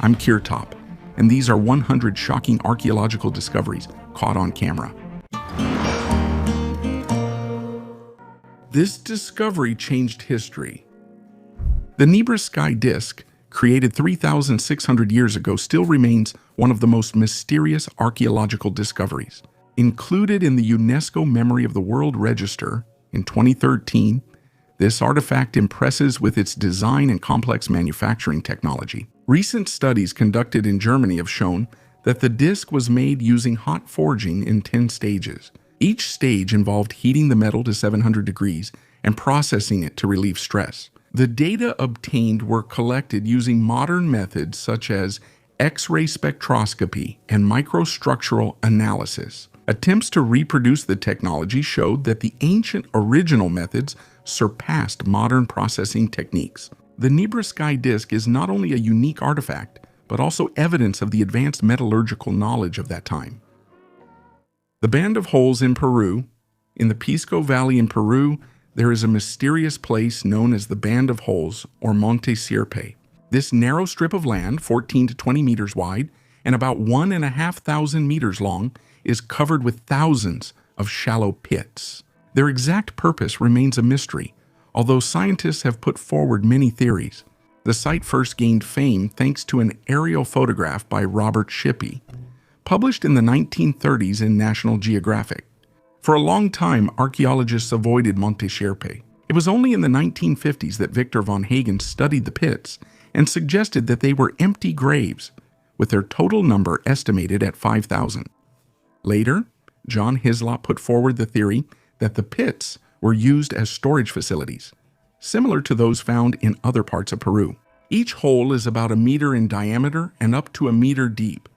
I'm Kirtop, and these are 100 shocking archaeological discoveries caught on camera. This discovery changed history. The Nebra sky disk, created 3,600 years ago, still remains one of the most mysterious archaeological discoveries. Included in the UNESCO Memory of the World Register in 2013, this artifact impresses with its design and complex manufacturing technology. Recent studies conducted in Germany have shown that the disk was made using hot forging in 10 stages. Each stage involved heating the metal to 700 degrees and processing it to relieve stress. The data obtained were collected using modern methods such as X-ray spectroscopy and microstructural analysis. Attempts to reproduce the technology showed that the ancient original methods surpassed modern processing techniques. The Nebra sky disk is not only a unique artifact, but also evidence of the advanced metallurgical knowledge of that time. The Band of Holes in Peru. In the Pisco Valley in Peru, there is a mysterious place known as the Band of Holes, or Monte Sierpe. This narrow strip of land, 14 to 20 meters wide and about 1,500 meters long, is covered with thousands of shallow pits. Their exact purpose remains a mystery, although scientists have put forward many theories. The site first gained fame thanks to an aerial photograph by Robert Shippey, published in the 1930s in National Geographic. For a long time, archaeologists avoided Monte Sierpe. It was only in the 1950s that Victor von Hagen studied the pits and suggested that they were empty graves, with their total number estimated at 5,000. Later, John Hislop put forward the theory that the pits were used as storage facilities, similar to those found in other parts of Peru. Each hole is about 1 meter in diameter and up to 1 meter deep.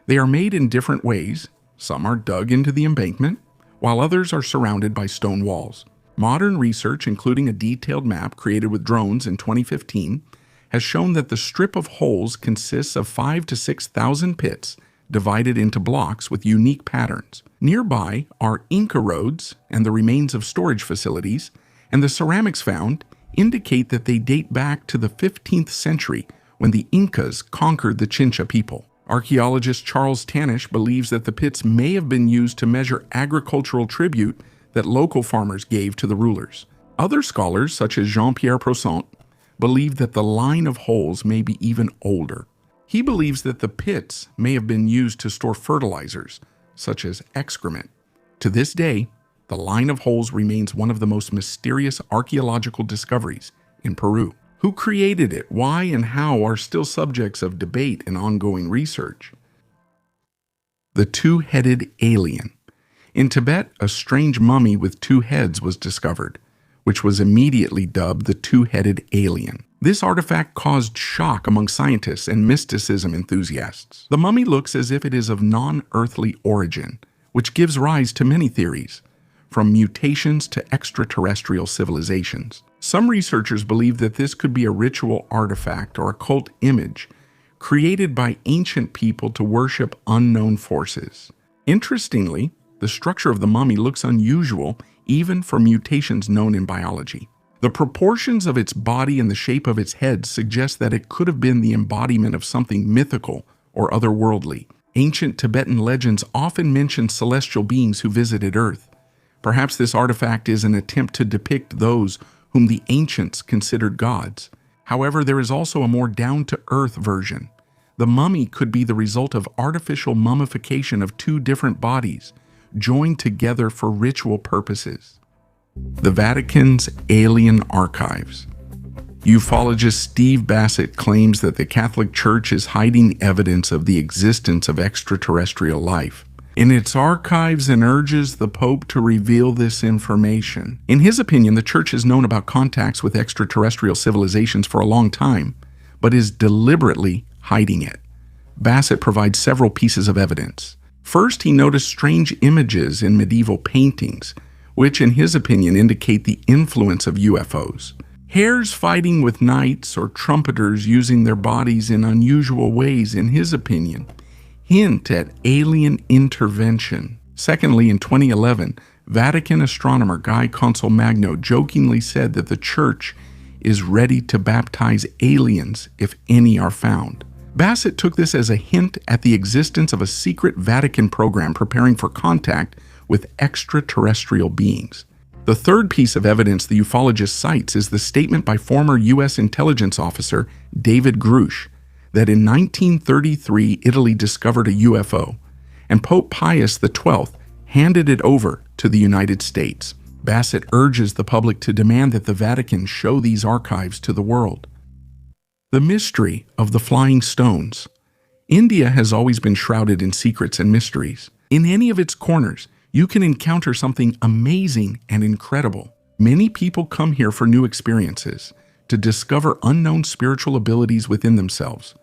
They are made in different ways. Some are dug into the embankment, while others are surrounded by stone walls. Modern research, including a detailed map created with drones in 2015, has shown that the strip of holes consists of 5,000 to 6,000 pits divided into blocks with unique patterns. Nearby are Inca roads and the remains of storage facilities, and the ceramics found indicate that they date back to the 15th century when the Incas conquered the Chincha people. Archaeologist Charles Tanish believes that the pits may have been used to measure agricultural tribute that local farmers gave to the rulers. Other scholars, such as Jean-Pierre Prosant, believe that the line of holes may be even older. He believes that the pits may have been used to store fertilizers, such as excrement. To this day, the line of holes remains one of the most mysterious archaeological discoveries in Peru. Who created it, why, and how are still subjects of debate and ongoing research. The two-headed alien. In Tibet, a strange mummy with 2 heads was discovered, which was immediately dubbed the two-headed alien. This artifact caused shock among scientists and mysticism enthusiasts. The mummy looks as if it is of non-earthly origin, which gives rise to many theories, from mutations to extraterrestrial civilizations. Some researchers believe that this could be a ritual artifact or occult image created by ancient people to worship unknown forces. Interestingly, the structure of the mummy looks unusual even for mutations known in biology. The proportions of its body and the shape of its head suggest that it could have been the embodiment of something mythical or otherworldly. Ancient Tibetan legends often mention celestial beings who visited Earth. Perhaps this artifact is an attempt to depict those whom the ancients considered gods. However, there is also a more down-to-earth version. The mummy could be the result of artificial mummification of 2 different bodies, joined together for ritual purposes. The Vatican's Alien Archives. Ufologist Steve Bassett claims that the Catholic Church is hiding evidence of the existence of extraterrestrial life in its archives and urges the Pope to reveal this information. In his opinion, the Church has known about contacts with extraterrestrial civilizations for a long time, but is deliberately hiding it. Bassett provides several pieces of evidence. First, he noticed strange images in medieval paintings, which in his opinion indicate the influence of UFOs. Hares fighting with knights or trumpeters using their bodies in unusual ways, in his opinion, hint at alien intervention. Secondly, in 2011, Vatican astronomer Guy Consolmagno jokingly said that the Church is ready to baptize aliens if any are found. Bassett took this as a hint at the existence of a secret Vatican program preparing for contact with extraterrestrial beings. The third piece of evidence the ufologist cites is the statement by former U.S. intelligence officer David Grush that in 1933 Italy discovered a UFO, and Pope Pius XII handed it over to the United States. Bassett urges the public to demand that the Vatican show these archives to the world. The mystery of the flying stones. India has always been shrouded in secrets and mysteries. In any of its corners, you can encounter something amazing and incredible. Many people come here for new experiences, to discover unknown spiritual abilities within themselves.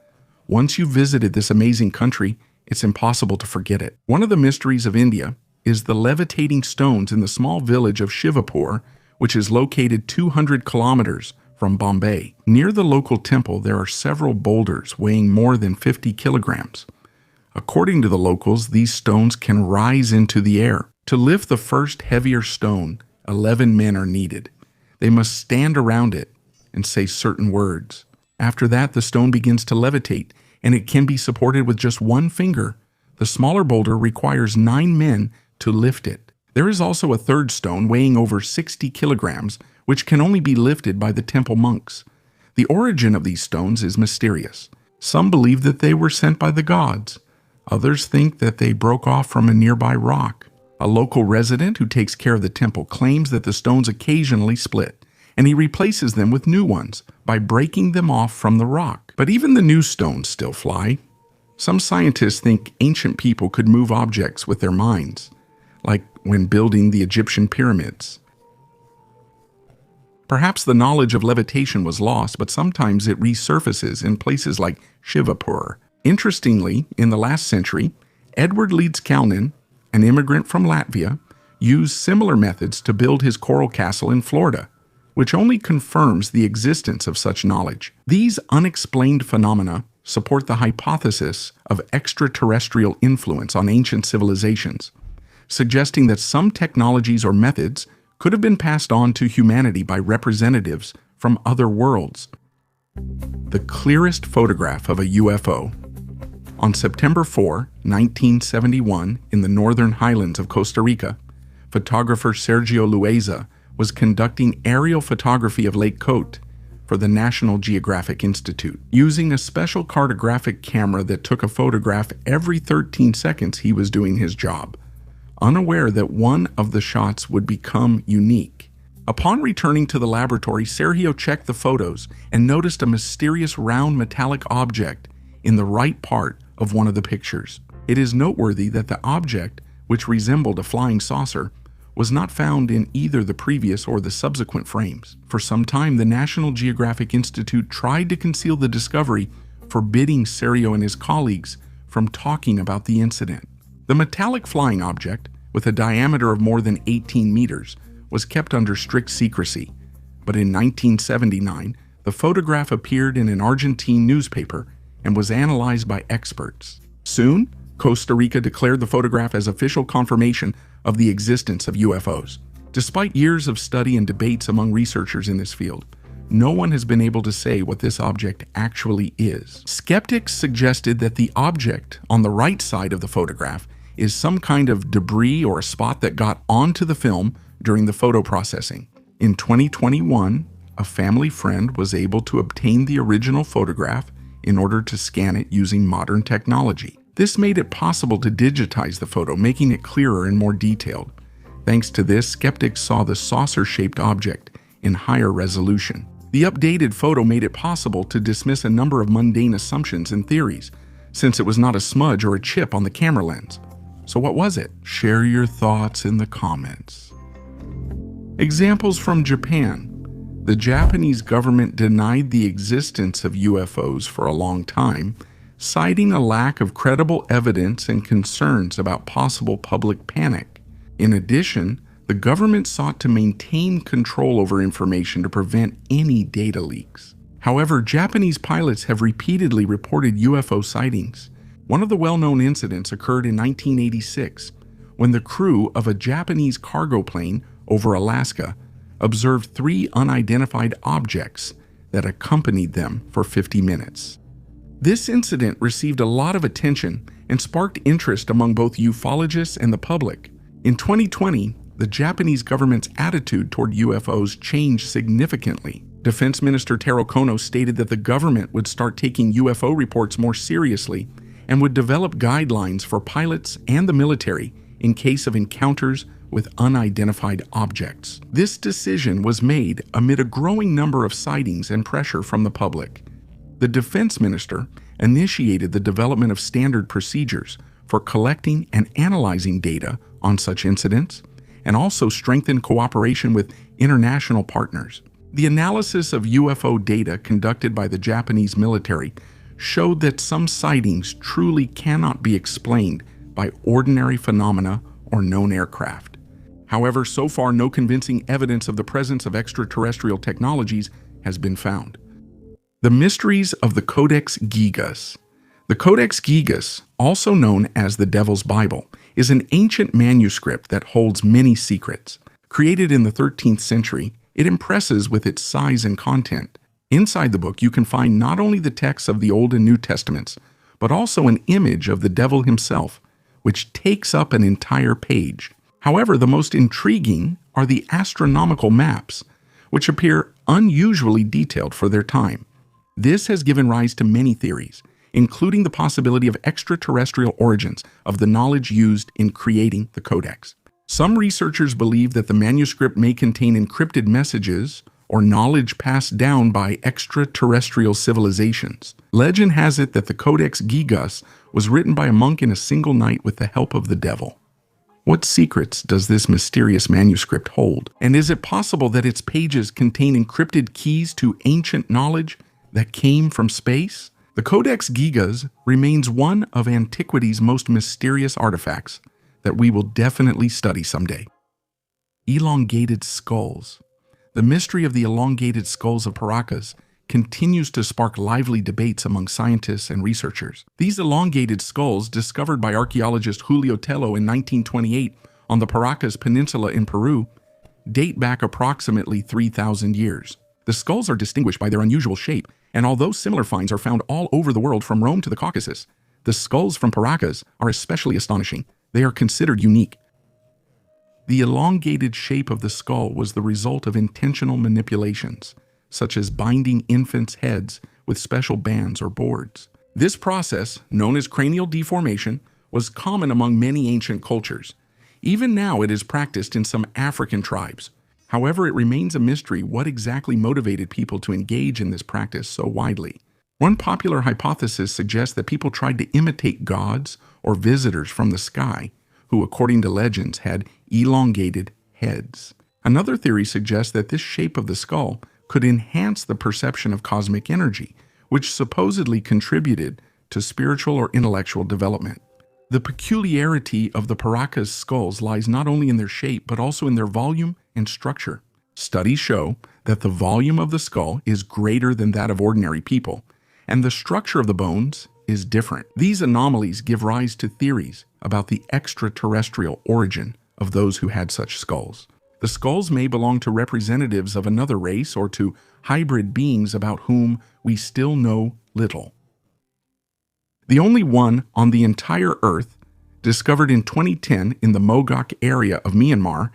Once you've visited this amazing country, it's impossible to forget it. One of the mysteries of India is the levitating stones in the small village of Shivapur, which is located 200 kilometers from Bombay. Near the local temple, there are several boulders weighing more than 50 kilograms. According to the locals, these stones can rise into the air. To lift the first heavier stone, 11 men are needed. They must stand around it and say certain words. After that, the stone begins to levitate, and it can be supported with just one finger. The smaller boulder requires 9 men to lift it. There is also a third stone weighing over 60 kilograms, which can only be lifted by the temple monks. The origin of these stones is mysterious. Some believe that they were sent by the gods. Others think that they broke off from a nearby rock. A local resident who takes care of the temple claims that the stones occasionally split, and he replaces them with new ones by breaking them off from the rock. But even the new stones still fly. Some scientists think ancient people could move objects with their minds, like when building the Egyptian pyramids. Perhaps the knowledge of levitation was lost, but sometimes it resurfaces in places like Shivapur. Interestingly, in the last century, Edward Leeds Kalnin, an immigrant from Latvia, used similar methods to build his coral castle in Florida, which only confirms the existence of such knowledge. These unexplained phenomena support the hypothesis of extraterrestrial influence on ancient civilizations, suggesting that some technologies or methods could have been passed on to humanity by representatives from other worlds. The clearest photograph of a UFO. On September 4, 1971, in the northern highlands of Costa Rica, photographer Sergio Lueza was conducting aerial photography of Lake Cote for the National Geographic Institute. Using a special cartographic camera that took a photograph every 13 seconds, he was doing his job, unaware that one of the shots would become unique. Upon returning to the laboratory, Sergio checked the photos and noticed a mysterious round metallic object in the right part of one of the pictures. It is noteworthy that the object, which resembled a flying saucer, was not found in either the previous or the subsequent frames. For some time, the National Geographic Institute tried to conceal the discovery, forbidding Sergio and his colleagues from talking about the incident. The metallic flying object, with a diameter of more than 18 meters, was kept under strict secrecy. But in 1979, the photograph appeared in an Argentine newspaper and was analyzed by experts. Soon, Costa Rica declared the photograph as official confirmation of the existence of UFOs. Despite years of study and debates among researchers in this field, no one has been able to say what this object actually is. Skeptics suggested that the object on the right side of the photograph is some kind of debris or a spot that got onto the film during the photo processing. In 2021, a family friend was able to obtain the original photograph in order to scan it using modern technology. This made it possible to digitize the photo, making it clearer and more detailed. Thanks to this, skeptics saw the saucer-shaped object in higher resolution. The updated photo made it possible to dismiss a number of mundane assumptions and theories, since it was not a smudge or a chip on the camera lens. So what was it? Share your thoughts in the comments. Examples from Japan. The Japanese government denied the existence of UFOs for a long time, citing a lack of credible evidence and concerns about possible public panic. In addition, the government sought to maintain control over information to prevent any data leaks. However, Japanese pilots have repeatedly reported UFO sightings. One of the well-known incidents occurred in 1986, when the crew of a Japanese cargo plane over Alaska observed 3 unidentified objects that accompanied them for 50 minutes. This incident received a lot of attention and sparked interest among both ufologists and the public. In 2020, the Japanese government's attitude toward UFOs changed significantly. Defense Minister Taro Kono stated that the government would start taking UFO reports more seriously and would develop guidelines for pilots and the military in case of encounters with unidentified objects. This decision was made amid a growing number of sightings and pressure from the public. The defense minister initiated the development of standard procedures for collecting and analyzing data on such incidents, and also strengthened cooperation with international partners. The analysis of UFO data conducted by the Japanese military showed that some sightings truly cannot be explained by ordinary phenomena or known aircraft. However, so far no convincing evidence of the presence of extraterrestrial technologies has been found. The mysteries of the Codex Gigas. The Codex Gigas, also known as the Devil's Bible, is an ancient manuscript that holds many secrets. Created in the 13th century, it impresses with its size and content. Inside the book, you can find not only the texts of the Old and New Testaments, but also an image of the devil himself, which takes up an entire page. However, the most intriguing are the astronomical maps, which appear unusually detailed for their time. This has given rise to many theories, including the possibility of extraterrestrial origins of the knowledge used in creating the Codex. Some researchers believe that the manuscript may contain encrypted messages or knowledge passed down by extraterrestrial civilizations. Legend has it that the Codex Gigas was written by a monk in a single night with the help of the devil. What secrets does this mysterious manuscript hold? And is it possible that its pages contain encrypted keys to ancient knowledge that came from space? The Codex Gigas remains one of antiquity's most mysterious artifacts that we will definitely study someday. Elongated skulls. The mystery of the elongated skulls of Paracas continues to spark lively debates among scientists and researchers. These elongated skulls, discovered by archaeologist Julio Tello in 1928 on the Paracas Peninsula in Peru, date back approximately 3,000 years. The skulls are distinguished by their unusual shape, and although similar finds are found all over the world from Rome to the Caucasus, the skulls from Paracas are especially astonishing. They are considered unique. The elongated shape of the skull was the result of intentional manipulations, such as binding infants' heads with special bands or boards. This process, known as cranial deformation, was common among many ancient cultures. Even now it is practiced in some African tribes. However, it remains a mystery what exactly motivated people to engage in this practice so widely. One popular hypothesis suggests that people tried to imitate gods or visitors from the sky, who, according to legends, had elongated heads. Another theory suggests that this shape of the skull could enhance the perception of cosmic energy, which supposedly contributed to spiritual or intellectual development. The peculiarity of the Paracas skulls lies not only in their shape, but also in their volume and structure. Studies show that the volume of the skull is greater than that of ordinary people, and the structure of the bones is different. These anomalies give rise to theories about the extraterrestrial origin of those who had such skulls. The skulls may belong to representatives of another race or to hybrid beings about whom we still know little. The only one on the entire Earth, discovered in 2010 in the Mogok area of Myanmar,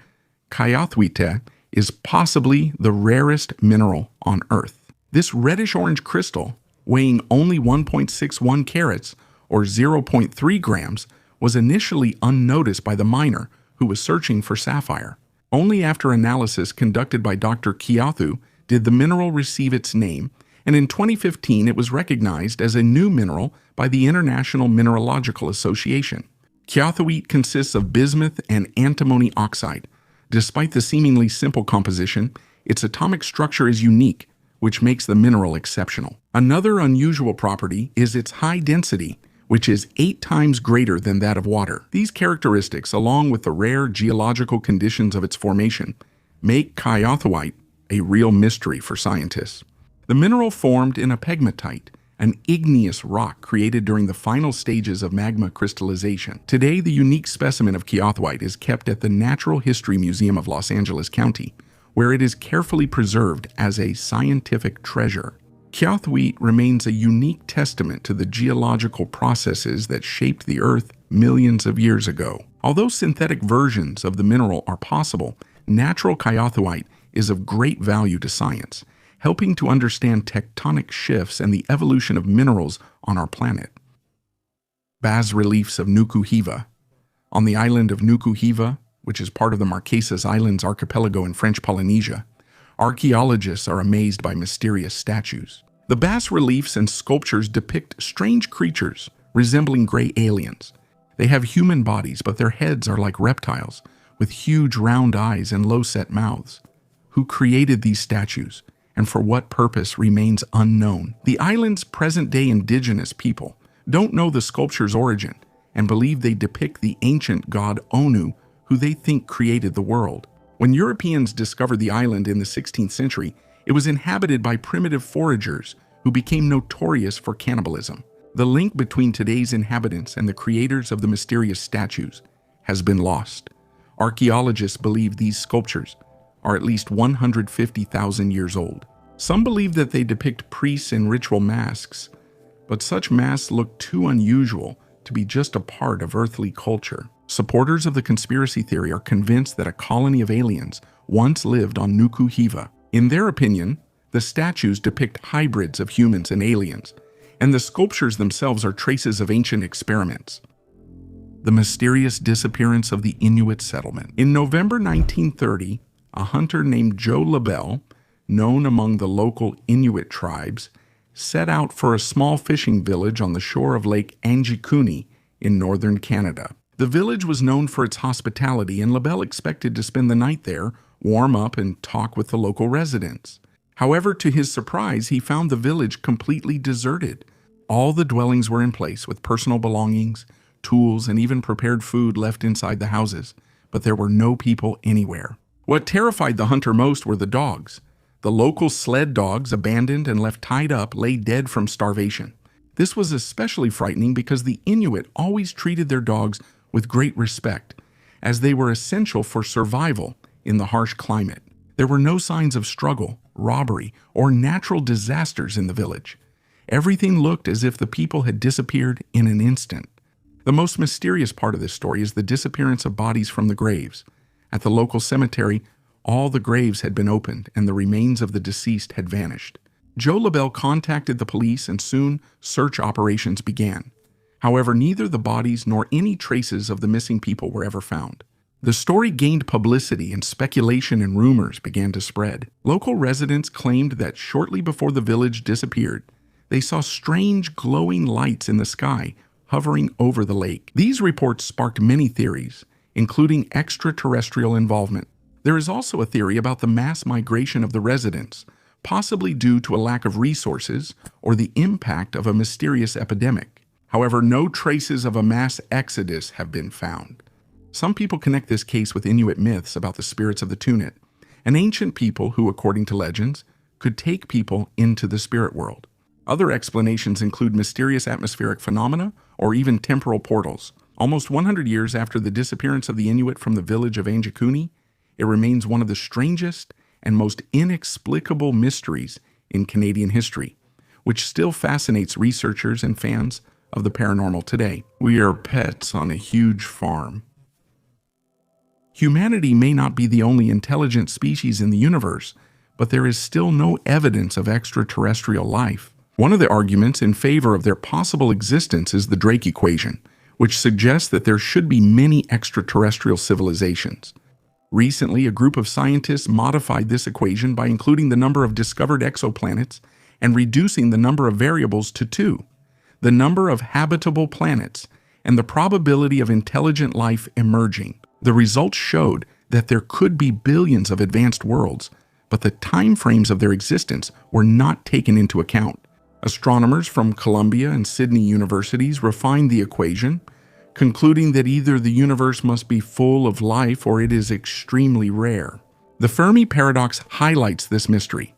Kyathwite, is possibly the rarest mineral on Earth. This reddish-orange crystal, weighing only 1.61 carats or 0.3 grams, was initially unnoticed by the miner who was searching for sapphire. Only after analysis conducted by Dr. Kyathu did the mineral receive its name, and in 2015 it was recognized as a new mineral by the International Mineralogical Association. Kyathwite consists of bismuth and antimony oxide. Despite the seemingly simple composition, its atomic structure is unique, which makes the mineral exceptional. Another unusual property is its high density, which is 8 times greater than that of water. These characteristics, along with the rare geological conditions of its formation, make Kyathwite a real mystery for scientists. The mineral formed in a pegmatite, an igneous rock created during the final stages of magma crystallization. Today, the unique specimen of Kyathwite is kept at the Natural History Museum of Los Angeles County, where it is carefully preserved as a scientific treasure. Kyathwheat remains a unique testament to the geological processes that shaped the Earth millions of years ago. Although synthetic versions of the mineral are possible, natural kyathwheat is of great value to science, helping to understand tectonic shifts and the evolution of minerals on our planet. Bas-reliefs of Nuku-Hiva. On the island of Nuku-Hiva, which is part of the Marquesas Islands archipelago in French Polynesia, archaeologists are amazed by mysterious statues. The bas-reliefs and sculptures depict strange creatures resembling gray aliens. They have human bodies, but their heads are like reptiles, with huge round eyes and low-set mouths. Who created these statues, and for what purpose, remains unknown. The island's present-day indigenous people don't know the sculpture's origin and believe they depict the ancient god Onu, who they think created the world. When Europeans discovered the island in the 16th century, it was inhabited by primitive foragers who became notorious for cannibalism. The link between today's inhabitants and the creators of the mysterious statues has been lost. Archaeologists believe these sculptures are at least 150,000 years old. Some believe that they depict priests in ritual masks, but such masks look too unusual to be just a part of earthly culture. Supporters of the conspiracy theory are convinced that a colony of aliens once lived on Nuku-Hiva. In their opinion, the statues depict hybrids of humans and aliens, and the sculptures themselves are traces of ancient experiments. The mysterious disappearance of the Inuit settlement. In November 1930, a hunter named Joe LaBelle, known among the local Inuit tribes, set out for a small fishing village on the shore of Lake Angikuni in northern Canada. The village was known for its hospitality, and LaBelle expected to spend the night there, warm up, and talk with the local residents. However, to his surprise, he found the village completely deserted. All the dwellings were in place, with personal belongings, tools, and even prepared food left inside the houses, but there were no people anywhere. What terrified the hunter most were the dogs. The local sled dogs, abandoned and left tied up, lay dead from starvation. This was especially frightening because the Inuit always treated their dogs with great respect, as they were essential for survival in the harsh climate. There were no signs of struggle, robbery, or natural disasters in the village. Everything looked as if the people had disappeared in an instant. The most mysterious part of this story is the disappearance of bodies from the graves. At the local cemetery, all the graves had been opened and the remains of the deceased had vanished. Joe LaBelle contacted the police and soon search operations began. However, neither the bodies nor any traces of the missing people were ever found. The story gained publicity and speculation and rumors began to spread. Local residents claimed that shortly before the village disappeared, they saw strange glowing lights in the sky hovering over the lake. These reports sparked many theories, including extraterrestrial involvement. There is also a theory about the mass migration of the residents, possibly due to a lack of resources or the impact of a mysterious epidemic. However, no traces of a mass exodus have been found. Some people connect this case with Inuit myths about the spirits of the Tunit, an ancient people who, according to legends, could take people into the spirit world. Other explanations include mysterious atmospheric phenomena or even temporal portals. Almost 100 years after the disappearance of the Inuit from the village of Angikuni, it remains one of the strangest and most inexplicable mysteries in Canadian history, which still fascinates researchers and fans of the paranormal today. We are pets on a huge farm. Humanity may not be the only intelligent species in the universe, but there is still no evidence of extraterrestrial life. One of the arguments in favor of their possible existence is the Drake equation, which suggests that there should be many extraterrestrial civilizations. Recently, a group of scientists modified this equation by including the number of discovered exoplanets and reducing the number of variables to 2. The number of habitable planets, and the probability of intelligent life emerging. The results showed that there could be billions of advanced worlds, but the time frames of their existence were not taken into account. Astronomers from Columbia and Sydney universities refined the equation, concluding that either the universe must be full of life or it is extremely rare. The Fermi paradox highlights this mystery.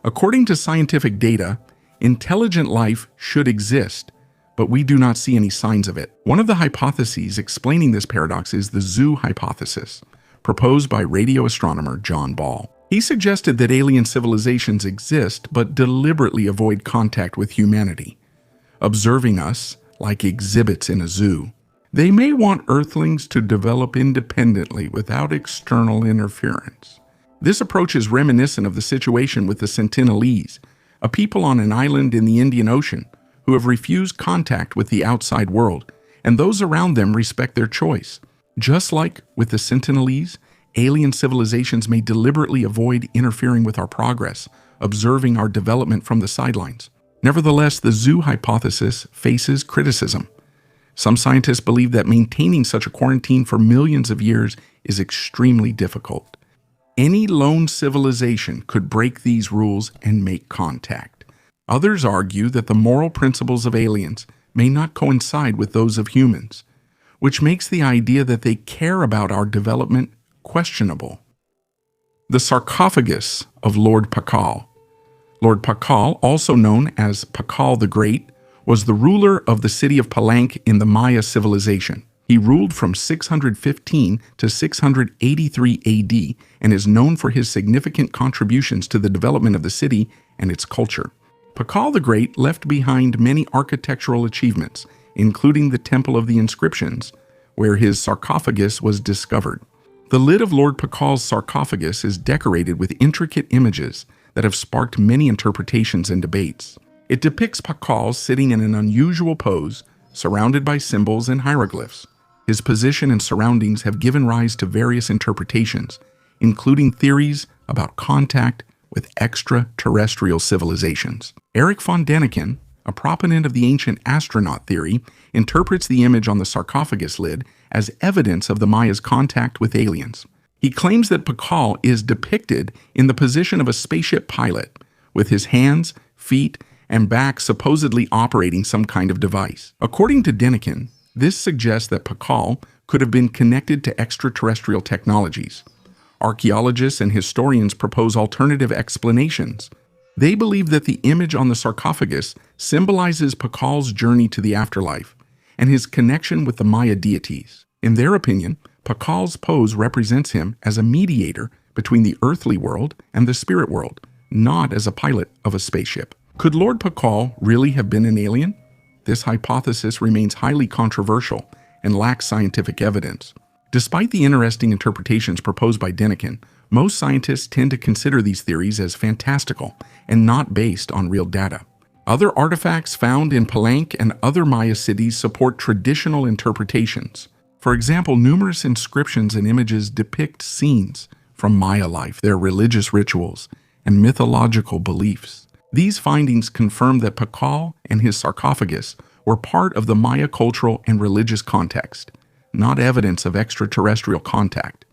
According to scientific data, intelligent life should exist, but we do not see any signs of it. One of the hypotheses explaining this paradox is the zoo hypothesis, proposed by radio astronomer John Ball. He suggested that alien civilizations exist but deliberately avoid contact with humanity, observing us like exhibits in a zoo. They may want Earthlings to develop independently without external interference. This approach is reminiscent of the situation with the Sentinelese, a people on an island in the Indian Ocean who have refused contact with the outside world, and those around them respect their choice. Just like with the Sentinelese, alien civilizations may deliberately avoid interfering with our progress, observing our development from the sidelines. Nevertheless, the zoo hypothesis faces criticism. Some scientists believe that maintaining such a quarantine for millions of years is extremely difficult. Any lone civilization could break these rules and make contact. Others argue that the moral principles of aliens may not coincide with those of humans, which makes the idea that they care about our development questionable. The sarcophagus of Lord Pakal. Lord Pakal, also known as Pakal the Great, was the ruler of the city of Palenque in the Maya civilization. He ruled from 615 to 683 AD and is known for his significant contributions to the development of the city and its culture. Pakal the Great left behind many architectural achievements, including the Temple of the Inscriptions, where his sarcophagus was discovered. The lid of Lord Pakal's sarcophagus is decorated with intricate images that have sparked many interpretations and debates. It depicts Pakal sitting in an unusual pose, surrounded by symbols and hieroglyphs. His position and surroundings have given rise to various interpretations, including theories about contact with extraterrestrial civilizations. Erich von Däniken, a proponent of the ancient astronaut theory, interprets the image on the sarcophagus lid as evidence of the Maya's contact with aliens. He claims that Pakal is depicted in the position of a spaceship pilot, with his hands, feet, and back supposedly operating some kind of device. According to Däniken, this suggests that Pakal could have been connected to extraterrestrial technologies. Archaeologists and historians propose alternative explanations. They believe that the image on the sarcophagus symbolizes Pakal's journey to the afterlife and his connection with the Maya deities. In their opinion, Pakal's pose represents him as a mediator between the earthly world and the spirit world, not as a pilot of a spaceship. Could Lord Pakal really have been an alien? This hypothesis remains highly controversial and lacks scientific evidence. Despite the interesting interpretations proposed by Däniken, most scientists tend to consider these theories as fantastical and not based on real data. Other artifacts found in Palenque and other Maya cities support traditional interpretations. For example, numerous inscriptions and images depict scenes from Maya life, their religious rituals, and mythological beliefs. These findings confirm that Pakal and his sarcophagus were part of the Maya cultural and religious context, not evidence of extraterrestrial contact.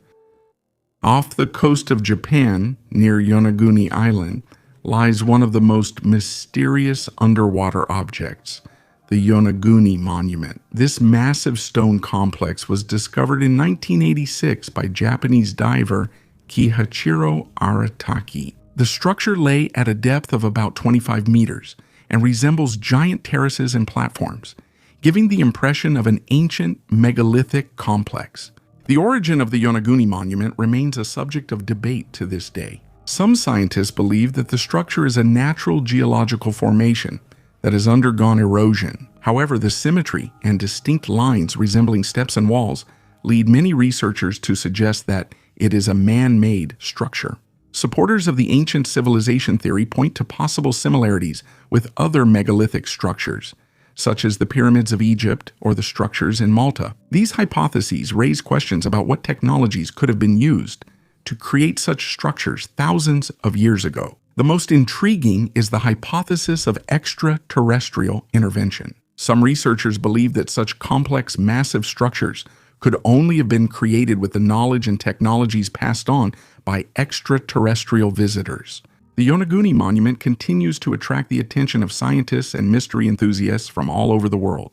Off the coast of Japan, near Yonaguni Island, lies one of the most mysterious underwater objects, the Yonaguni Monument. This massive stone complex was discovered in 1986 by Japanese diver Kihachiro Arataki. The structure lay at a depth of about 25 meters and resembles giant terraces and platforms, giving the impression of an ancient megalithic complex. The origin of the Yonaguni Monument remains a subject of debate to this day. Some scientists believe that the structure is a natural geological formation that has undergone erosion. However, the symmetry and distinct lines resembling steps and walls lead many researchers to suggest that it is a man-made structure. Supporters of the ancient civilization theory point to possible similarities with other megalithic structures, such as the pyramids of Egypt or the structures in Malta. These hypotheses raise questions about what technologies could have been used to create such structures thousands of years ago. The most intriguing is the hypothesis of extraterrestrial intervention. Some researchers believe that such complex, massive structures could only have been created with the knowledge and technologies passed on by extraterrestrial visitors. The Yonaguni Monument continues to attract the attention of scientists and mystery enthusiasts from all over the world.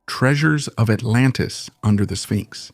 Treasures of Atlantis under the Sphinx.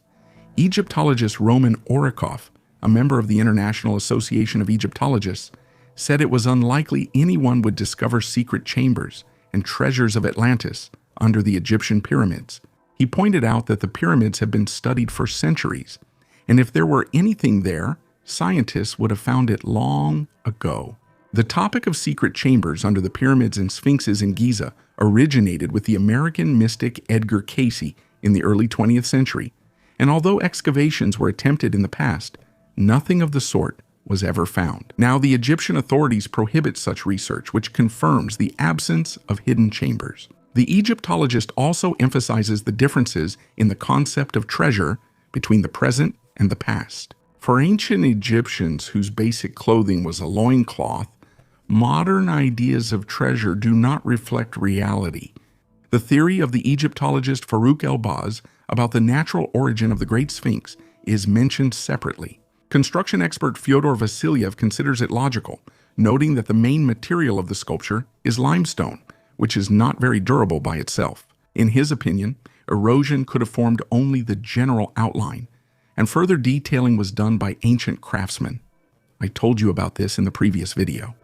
Egyptologist Roman Orikov, a member of the International Association of Egyptologists, said it was unlikely anyone would discover secret chambers and treasures of Atlantis under the Egyptian pyramids. He pointed out that the pyramids have been studied for centuries, and if there were anything there, scientists would have found it long ago. The topic of secret chambers under the pyramids and sphinxes in Giza originated with the American mystic Edgar Cayce in the early 20th century, and although excavations were attempted in the past, nothing of the sort was ever found. Now, the Egyptian authorities prohibit such research, which confirms the absence of hidden chambers. The Egyptologist also emphasizes the differences in the concept of treasure between the present and the past. For ancient Egyptians whose basic clothing was a loincloth, modern ideas of treasure do not reflect reality. The theory of the Egyptologist Farouk El-Baz about the natural origin of the Great Sphinx is mentioned separately. Construction expert Fyodor Vasilyev considers it logical, noting that the main material of the sculpture is limestone, which is not very durable by itself. In his opinion, erosion could have formed only the general outline, and further detailing was done by ancient craftsmen. I told you about this in the previous video.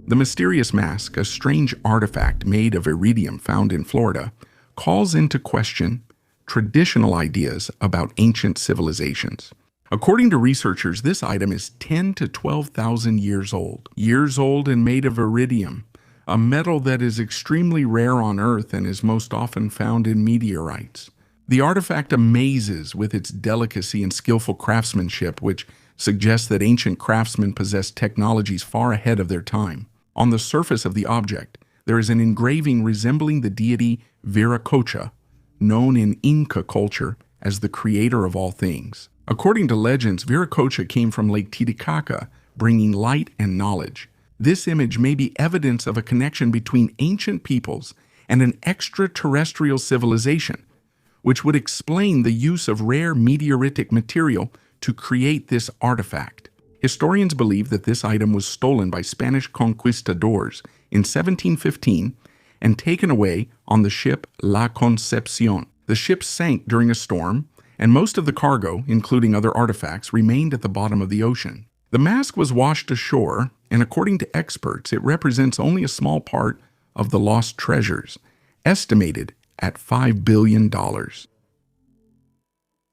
The mysterious mask, a strange artifact made of iridium found in Florida, calls into question traditional ideas about ancient civilizations. According to researchers, this item is 10 to 12,000 years old. Years old and made of iridium, a metal that is extremely rare on Earth and is most often found in meteorites. The artifact amazes with its delicacy and skillful craftsmanship, which suggests that ancient craftsmen possessed technologies far ahead of their time. On the surface of the object, there is an engraving resembling the deity Viracocha, known in Inca culture as the creator of all things. According to legends, Viracocha came from Lake Titicaca, bringing light and knowledge. This image may be evidence of a connection between ancient peoples and an extraterrestrial civilization, which would explain the use of rare meteoritic material to create this artifact. Historians believe that this item was stolen by Spanish conquistadors in 1715 and taken away on the ship La Concepcion. The ship sank during a storm, and most of the cargo, including other artifacts, remained at the bottom of the ocean. The mask was washed ashore, and according to experts, it represents only a small part of the lost treasures, estimated at $5 billion. The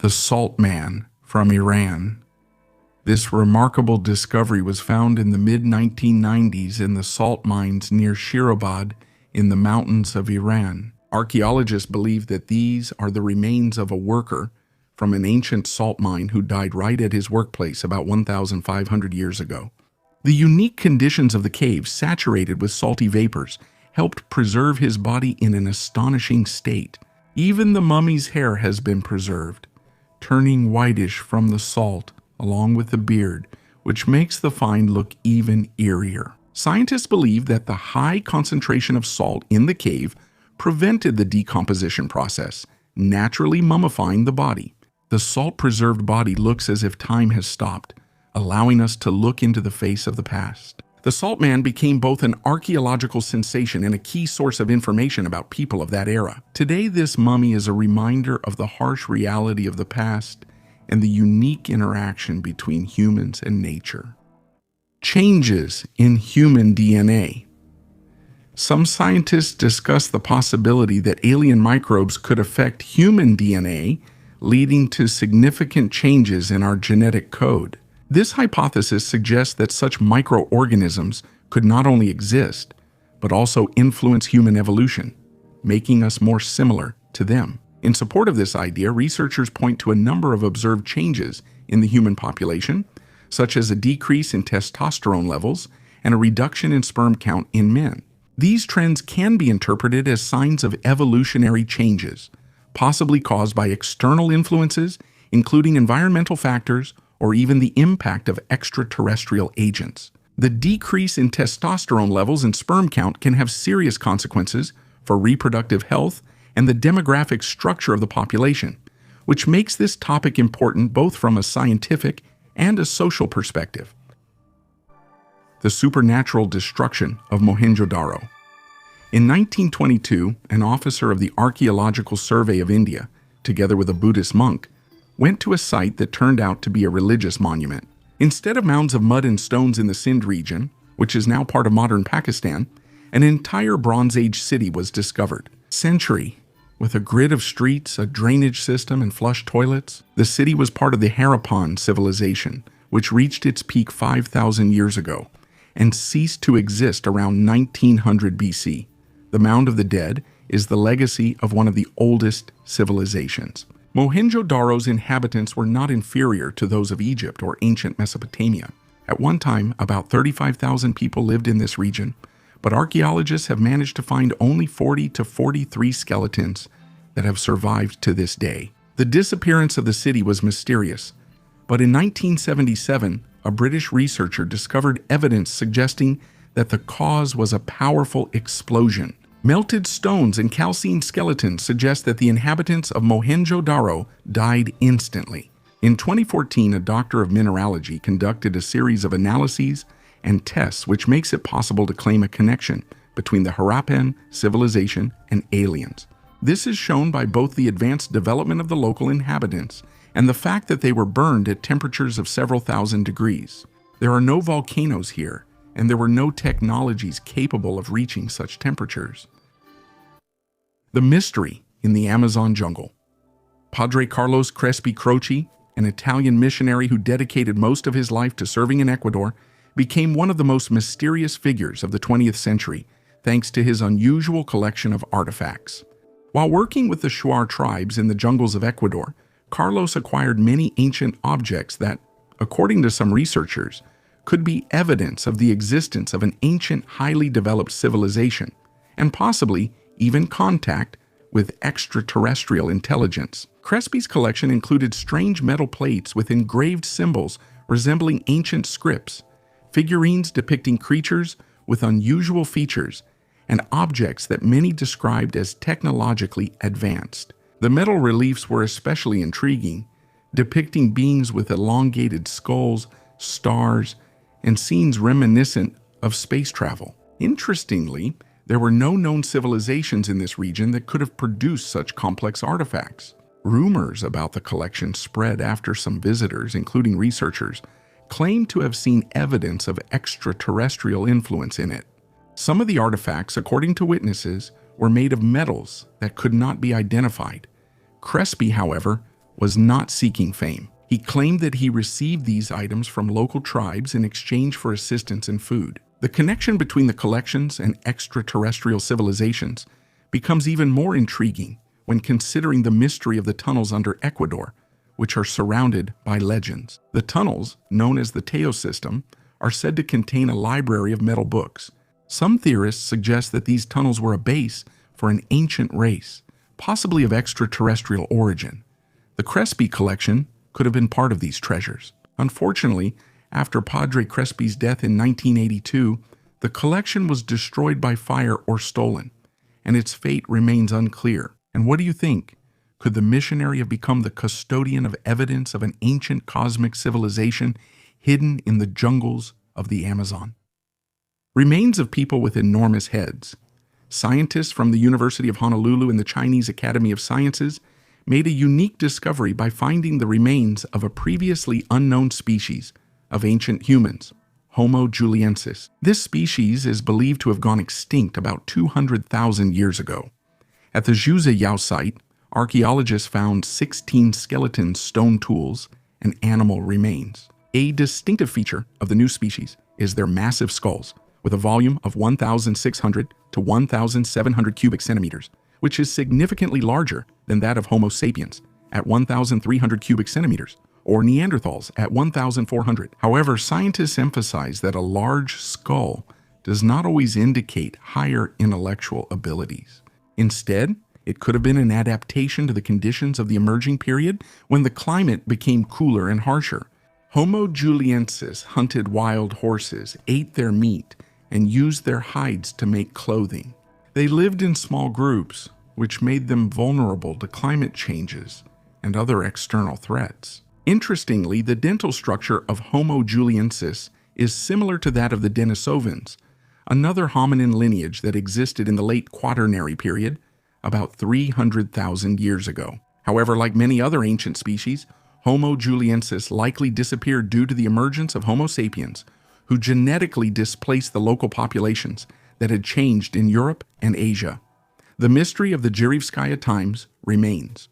Salt Man from Iran. This remarkable discovery was found in the mid-1990s in the salt mines near Shirabad in the mountains of Iran. Archaeologists believe that these are the remains of a worker from an ancient salt mine who died right at his workplace about 1,500 years ago. The unique conditions of the cave, saturated with salty vapors, helped preserve his body in an astonishing state. Even the mummy's hair has been preserved, turning whitish from the salt along with the beard, which makes the find look even eerier. Scientists believe that the high concentration of salt in the cave prevented the decomposition process, naturally mummifying the body. The salt-preserved body looks as if time has stopped, allowing us to look into the face of the past. The Salt Man became both an archaeological sensation and a key source of information about people of that era. Today, this mummy is a reminder of the harsh reality of the past and the unique interaction between humans and nature. Changes in human DNA. Some scientists discuss the possibility that alien microbes could affect human DNA, leading to significant changes in our genetic code. This hypothesis suggests that such microorganisms could not only exist, but also influence human evolution, making us more similar to them. In support of this idea, researchers point to a number of observed changes in the human population, such as a decrease in testosterone levels and a reduction in sperm count in men. These trends can be interpreted as signs of evolutionary changes, possibly caused by external influences, including environmental factors or even the impact of extraterrestrial agents. The decrease in testosterone levels and sperm count can have serious consequences for reproductive health and the demographic structure of the population, which makes this topic important both from a scientific and a social perspective. The supernatural destruction of Mohenjo-Daro. In 1922, an officer of the Archaeological Survey of India, together with a Buddhist monk, went to a site that turned out to be a religious monument. Instead of mounds of mud and stones in the Sindh region, which is now part of modern Pakistan, an entire Bronze Age city was discovered. Century With a grid of streets, a drainage system, and flush toilets, the city was part of the Harappan civilization, which reached its peak 5,000 years ago and ceased to exist around 1900 BC. The Mound of the Dead is the legacy of one of the oldest civilizations. Mohenjo-Daro's inhabitants were not inferior to those of Egypt or ancient Mesopotamia. At one time, about 35,000 people lived in this region, but archaeologists have managed to find only 40 to 43 skeletons that have survived to this day. The disappearance of the city was mysterious, but in 1977, a British researcher discovered evidence suggesting that the cause was a powerful explosion. Melted stones and calcined skeletons suggest that the inhabitants of Mohenjo-Daro died instantly. In 2014, a doctor of mineralogy conducted a series of analyses and tests which makes it possible to claim a connection between the Harappan civilization and aliens. This is shown by both the advanced development of the local inhabitants and the fact that they were burned at temperatures of several thousand degrees. There are no volcanoes here, and there were no technologies capable of reaching such temperatures. The mystery in the Amazon jungle. Padre Carlos Crespi Croce, an Italian missionary who dedicated most of his life to serving in Ecuador, became one of the most mysterious figures of the 20th century, thanks to his unusual collection of artifacts. While working with the Shuar tribes in the jungles of Ecuador, Carlos acquired many ancient objects that, according to some researchers, could be evidence of the existence of an ancient, highly developed civilization, and possibly even contact with extraterrestrial intelligence. Crespi's collection included strange metal plates with engraved symbols resembling ancient scripts, figurines depicting creatures with unusual features, and objects that many described as technologically advanced. The metal reliefs were especially intriguing, depicting beings with elongated skulls, stars, and scenes reminiscent of space travel. Interestingly, there were no known civilizations in this region that could have produced such complex artifacts. Rumors about the collection spread after some visitors, including researchers, claimed to have seen evidence of extraterrestrial influence in it. Some of the artifacts, according to witnesses, were made of metals that could not be identified. Crespi, however, was not seeking fame. He claimed that he received these items from local tribes in exchange for assistance and food. The connection between the collections and extraterrestrial civilizations becomes even more intriguing when considering the mystery of the tunnels under Ecuador, which are surrounded by legends. The tunnels, known as the Teo system, are said to contain a library of metal books. Some theorists suggest that these tunnels were a base for an ancient race, possibly of extraterrestrial origin. The Crespi collection could have been part of these treasures. Unfortunately, after Padre Crespi's death in 1982, the collection was destroyed by fire or stolen, and its fate remains unclear. And what do you think? Could the missionary have become the custodian of evidence of an ancient cosmic civilization hidden in the jungles of the Amazon? Remains of people with enormous heads. Scientists from the University of Honolulu and the Chinese Academy of Sciences made a unique discovery by finding the remains of a previously unknown species of ancient humans, Homo juliensis. This species is believed to have gone extinct about 200,000 years ago. At the Zhuzheyao site, archaeologists found 16 skeletons, stone tools, and animal remains. A distinctive feature of the new species is their massive skulls, with a volume of 1,600 to 1,700 cubic centimeters, which is significantly larger than that of Homo sapiens at 1,300 cubic centimeters, or Neanderthals at 1,400. However, scientists emphasize that a large skull does not always indicate higher intellectual abilities. Instead, it could have been an adaptation to the conditions of the emerging period when the climate became cooler and harsher. Homo juliensis hunted wild horses, ate their meat, and used their hides to make clothing. They lived in small groups, which made them vulnerable to climate changes and other external threats. Interestingly, the dental structure of Homo juliensis is similar to that of the Denisovans, another hominin lineage that existed in the late Quaternary period, about 300,000 years ago. However, like many other ancient species, Homo juliensis likely disappeared due to the emergence of Homo sapiens, who genetically displaced the local populations that had changed in Europe and Asia. The mystery of the Jirivskaya times remains.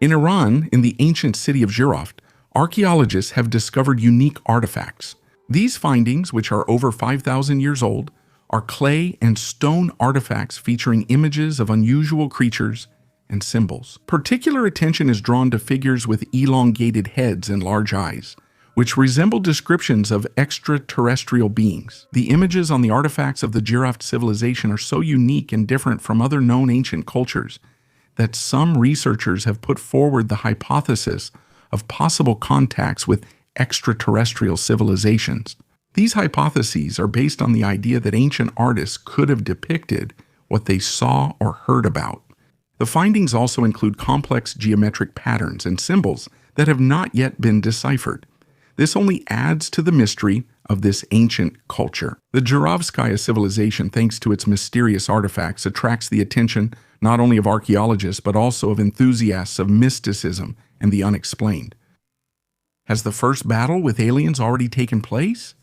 In Iran, in the ancient city of Jirov, archaeologists have discovered unique artifacts. These findings, which are over 5,000 years old, are clay and stone artifacts featuring images of unusual creatures and symbols. Particular attention is drawn to figures with elongated heads and large eyes, which resemble descriptions of extraterrestrial beings. The images on the artifacts of the Jirov civilization are so unique and different from other known ancient cultures that some researchers have put forward the hypothesis of possible contacts with extraterrestrial civilizations. These hypotheses are based on the idea that ancient artists could have depicted what they saw or heard about. The findings also include complex geometric patterns and symbols that have not yet been deciphered. This only adds to the mystery of this ancient culture. The Jirovskaya civilization, thanks to its mysterious artifacts, attracts the attention not only of archaeologists but also of enthusiasts of mysticism and the unexplained. Has the first battle with aliens already taken place?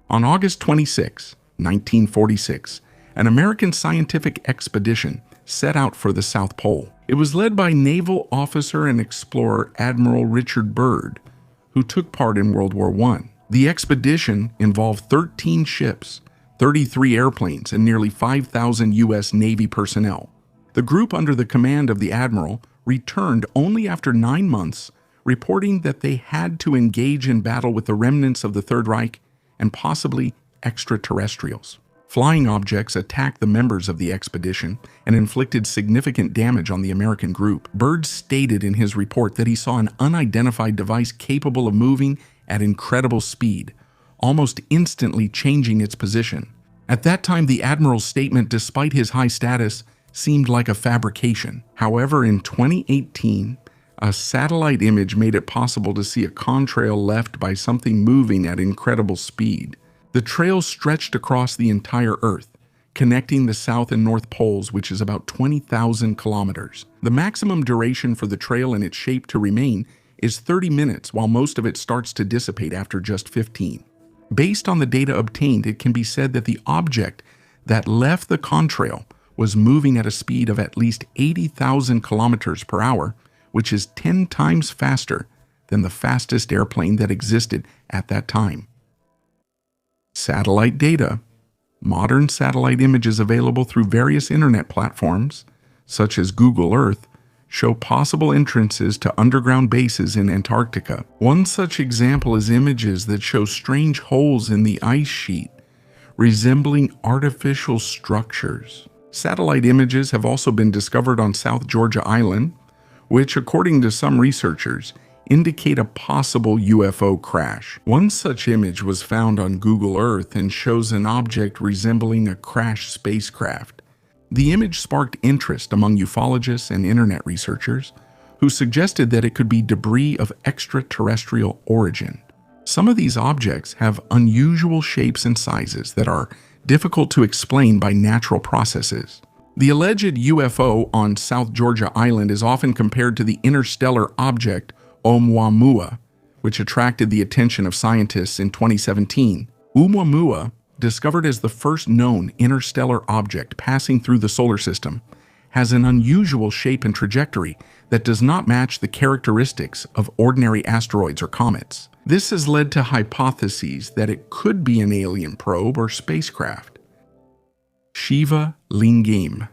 On August 26, 1946, an American scientific expedition set out for the South Pole. It was led by naval officer and explorer Admiral Richard Byrd, who took part in World War I. The expedition involved 13 ships, 33 airplanes, and nearly 5,000 U.S. Navy personnel. The group under the command of the admiral returned only after 9 months, reporting that they had to engage in battle with the remnants of the Third Reich and possibly extraterrestrials. Flying objects attacked the members of the expedition and inflicted significant damage on the American group. Byrd stated in his report that he saw an unidentified device capable of moving at incredible speed, almost instantly changing its position. At that time, the admiral's statement, despite his high status, seemed like a fabrication. However, in 2018, a satellite image made it possible to see a contrail left by something moving at incredible speed. The trail stretched across the entire Earth, connecting the South and North Poles, which is about 20,000 kilometers. The maximum duration for the trail and its shape to remain is 30 minutes, while most of it starts to dissipate after just 15. Based on the data obtained, it can be said that the object that left the contrail was moving at a speed of at least 80,000 kilometers per hour, which is 10 times faster than the fastest airplane that existed at that time. Satellite data. Modern satellite images available through various internet platforms, such as Google Earth, show possible entrances to underground bases in Antarctica. One such example is images that show strange holes in the ice sheet, resembling artificial structures. Satellite images have also been discovered on South Georgia Island, which, according to some researchers, indicate a possible UFO crash. One such image was found on Google Earth and shows an object resembling a crashed spacecraft. The image sparked interest among ufologists and internet researchers, who suggested that it could be debris of extraterrestrial origin. Some of these objects have unusual shapes and sizes that are difficult to explain by natural processes. The alleged UFO on South Georgia Island is often compared to the interstellar object Oumuamua, which attracted the attention of scientists in 2017. Oumuamua, discovered as the first known interstellar object passing through the solar system, has an unusual shape and trajectory that does not match the characteristics of ordinary asteroids or comets. This has led to hypotheses that it could be an alien probe or spacecraft. Shiva Lingam.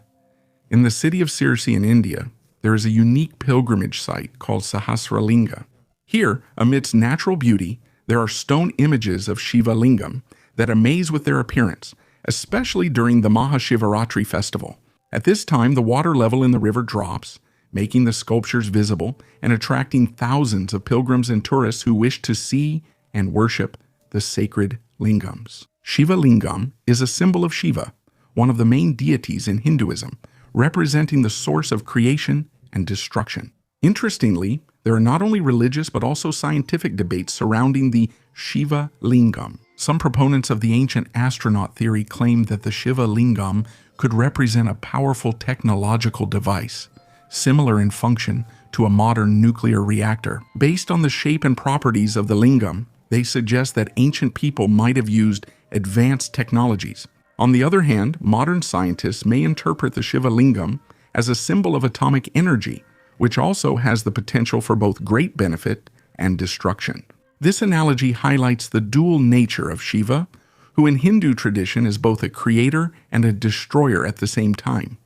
In the city of Sirsi in India, there is a unique pilgrimage site called Sahasralinga. Here, amidst natural beauty, there are stone images of Shiva Lingam that amaze with their appearance, especially during the Mahashivaratri festival. At this time, the water level in the river drops, making the sculptures visible and attracting thousands of pilgrims and tourists who wish to see and worship the sacred lingams. Shiva Lingam is a symbol of Shiva, one of the main deities in Hinduism, representing the source of creation and destruction. Interestingly, there are not only religious but also scientific debates surrounding the Shiva Lingam. Some proponents of the ancient astronaut theory claim that the Shiva Lingam could represent a powerful technological device, similar in function to a modern nuclear reactor. Based on the shape and properties of the lingam, they suggest that ancient people might have used advanced technologies, On the other hand, modern scientists may interpret the Shiva Lingam as a symbol of atomic energy, which also has the potential for both great benefit and destruction. This analogy highlights the dual nature of Shiva, who in Hindu tradition is both a creator and a destroyer at the same time.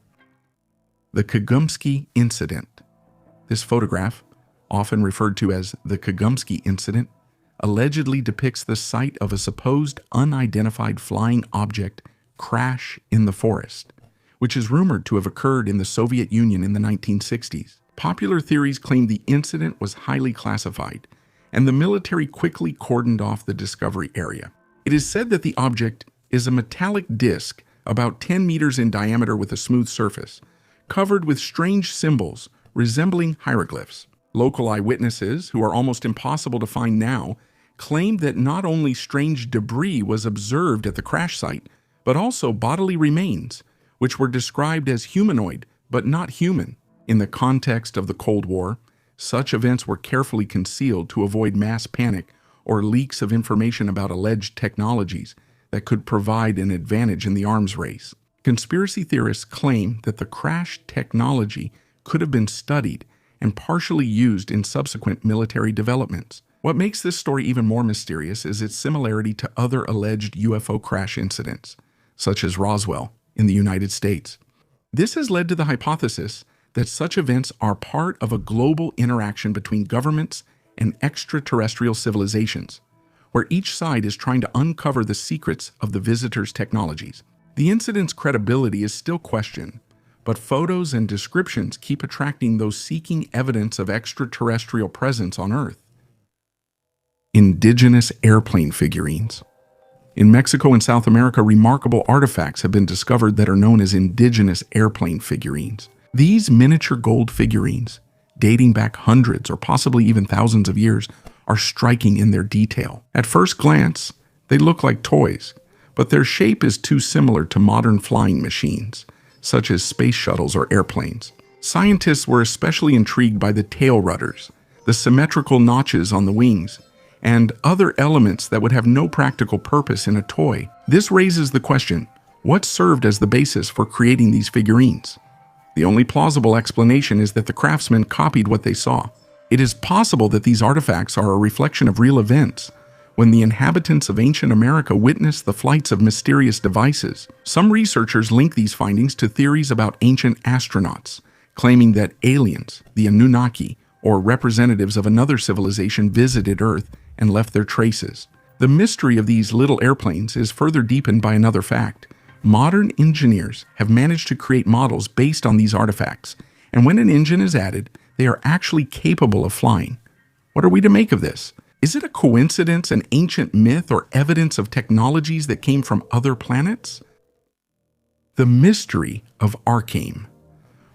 The Kagumsky Incident. This photograph, often referred to as the Kagumsky Incident, allegedly depicts the site of a supposed unidentified flying object crash in the forest, which is rumored to have occurred in the Soviet Union in the 1960s. Popular theories claim the incident was highly classified, and the military quickly cordoned off the discovery area. It is said that the object is a metallic disc about 10 meters in diameter with a smooth surface, covered with strange symbols resembling hieroglyphs. Local eyewitnesses, who are almost impossible to find now, claimed that not only strange debris was observed at the crash site, but also bodily remains, which were described as humanoid but not human. In the context of the Cold War, such events were carefully concealed to avoid mass panic or leaks of information about alleged technologies that could provide an advantage in the arms race. Conspiracy theorists claim that the crash technology could have been studied and partially used in subsequent military developments. What makes this story even more mysterious is its similarity to other alleged UFO crash incidents, such as Roswell in the United States. This has led to the hypothesis that such events are part of a global interaction between governments and extraterrestrial civilizations, where each side is trying to uncover the secrets of the visitors' technologies. The incident's credibility is still questioned, but photos and descriptions keep attracting those seeking evidence of extraterrestrial presence on Earth. Indigenous airplane figurines. In Mexico and South America, remarkable artifacts have been discovered that are known as indigenous airplane figurines. These miniature gold figurines, dating back hundreds or possibly even thousands of years, are striking in their detail. At first glance, they look like toys, but their shape is too similar to modern flying machines, such as space shuttles or airplanes. Scientists were especially intrigued by the tail rudders, the symmetrical notches on the wings, and other elements that would have no practical purpose in a toy. This raises the question, what served as the basis for creating these figurines? The only plausible explanation is that the craftsmen copied what they saw. It is possible that these artifacts are a reflection of real events, when the inhabitants of ancient America witnessed the flights of mysterious devices. Some researchers link these findings to theories about ancient astronauts, claiming that aliens, the Anunnaki, or representatives of another civilization visited Earth and left their traces. The mystery of these little airplanes is further deepened by another fact. Modern engineers have managed to create models based on these artifacts, and when an engine is added, they are actually capable of flying. What are we to make of this? Is it a coincidence, an ancient myth, or evidence of technologies that came from other planets? The mystery of Archaeum.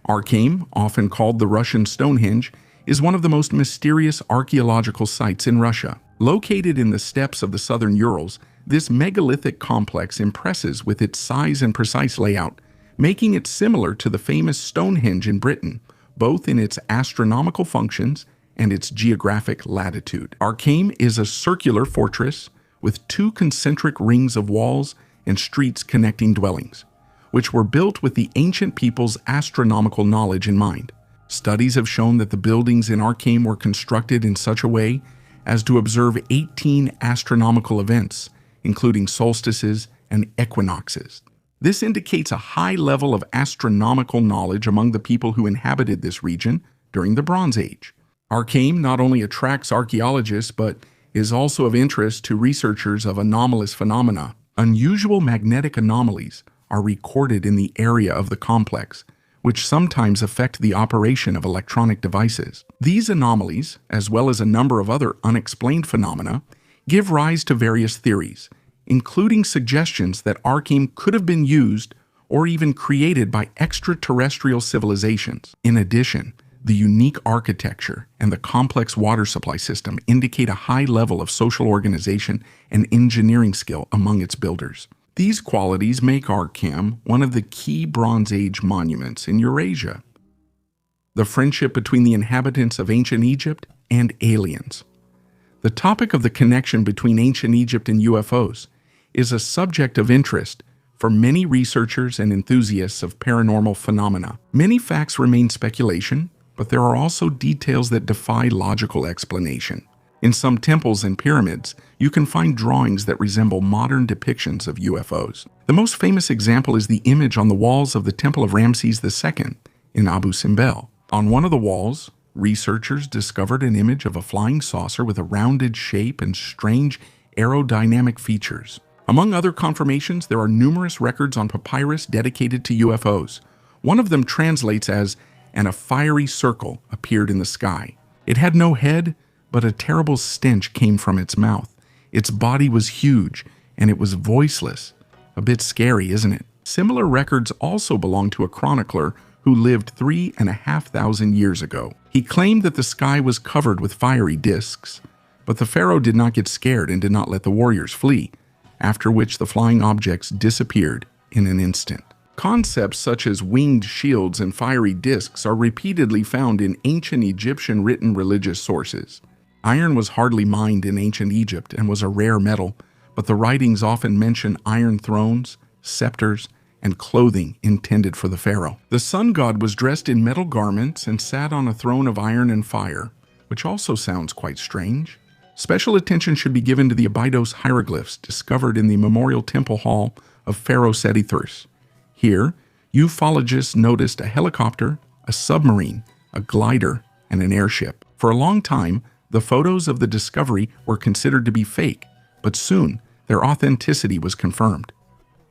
Archaeum, often called the Russian Stonehenge, is one of the most mysterious archaeological sites in Russia. Located in the steppes of the southern Urals, this megalithic complex impresses with its size and precise layout, making it similar to the famous Stonehenge in Britain, both in its astronomical functions and its geographic latitude. Archaeum is a circular fortress with two concentric rings of walls and streets connecting dwellings, which were built with the ancient people's astronomical knowledge in mind. Studies have shown that the buildings in Archaeum were constructed in such a way as to observe 18 astronomical events, including solstices and equinoxes. This indicates a high level of astronomical knowledge among the people who inhabited this region during the Bronze Age. Archaeum not only attracts archaeologists, but is also of interest to researchers of anomalous phenomena. Unusual magnetic anomalies are recorded in the area of the complex, which sometimes affect the operation of electronic devices. These anomalies, as well as a number of other unexplained phenomena, give rise to various theories, including suggestions that Archaeum could have been used or even created by extraterrestrial civilizations. In addition, the unique architecture and the complex water supply system indicate a high level of social organization and engineering skill among its builders. These qualities make Archaeum one of the key Bronze Age monuments in Eurasia. The friendship between the inhabitants of ancient Egypt and aliens. The topic of the connection between ancient Egypt and UFOs is a subject of interest for many researchers and enthusiasts of paranormal phenomena. Many facts remain speculation, but there are also details that defy logical explanation. In some temples and pyramids, you can find drawings that resemble modern depictions of UFOs. The most famous example is the image on the walls of the Temple of Ramses II in Abu Simbel. On one of the walls, researchers discovered an image of a flying saucer with a rounded shape and strange aerodynamic features. Among other confirmations, there are numerous records on papyrus dedicated to UFOs. One of them translates as, "and a fiery circle appeared in the sky. It had no head, but a terrible stench came from its mouth. Its body was huge, and it was voiceless." A bit scary, isn't it? Similar records also belong to a chronicler who lived 3,500 years ago. He claimed that the sky was covered with fiery discs, but the pharaoh did not get scared and did not let the warriors flee, after which the flying objects disappeared in an instant. Concepts such as winged shields and fiery discs are repeatedly found in ancient Egyptian written religious sources. Iron was hardly mined in ancient Egypt and was a rare metal, but the writings often mention iron thrones, scepters, and clothing intended for the pharaoh. The sun god was dressed in metal garments and sat on a throne of iron and fire, which also sounds quite strange. Special attention should be given to the Abydos hieroglyphs discovered in the Memorial Temple Hall of Pharaoh Seti I. Here, ufologists noticed a helicopter, a submarine, a glider, and an airship. For a long time, the photos of the discovery were considered to be fake, but soon their authenticity was confirmed.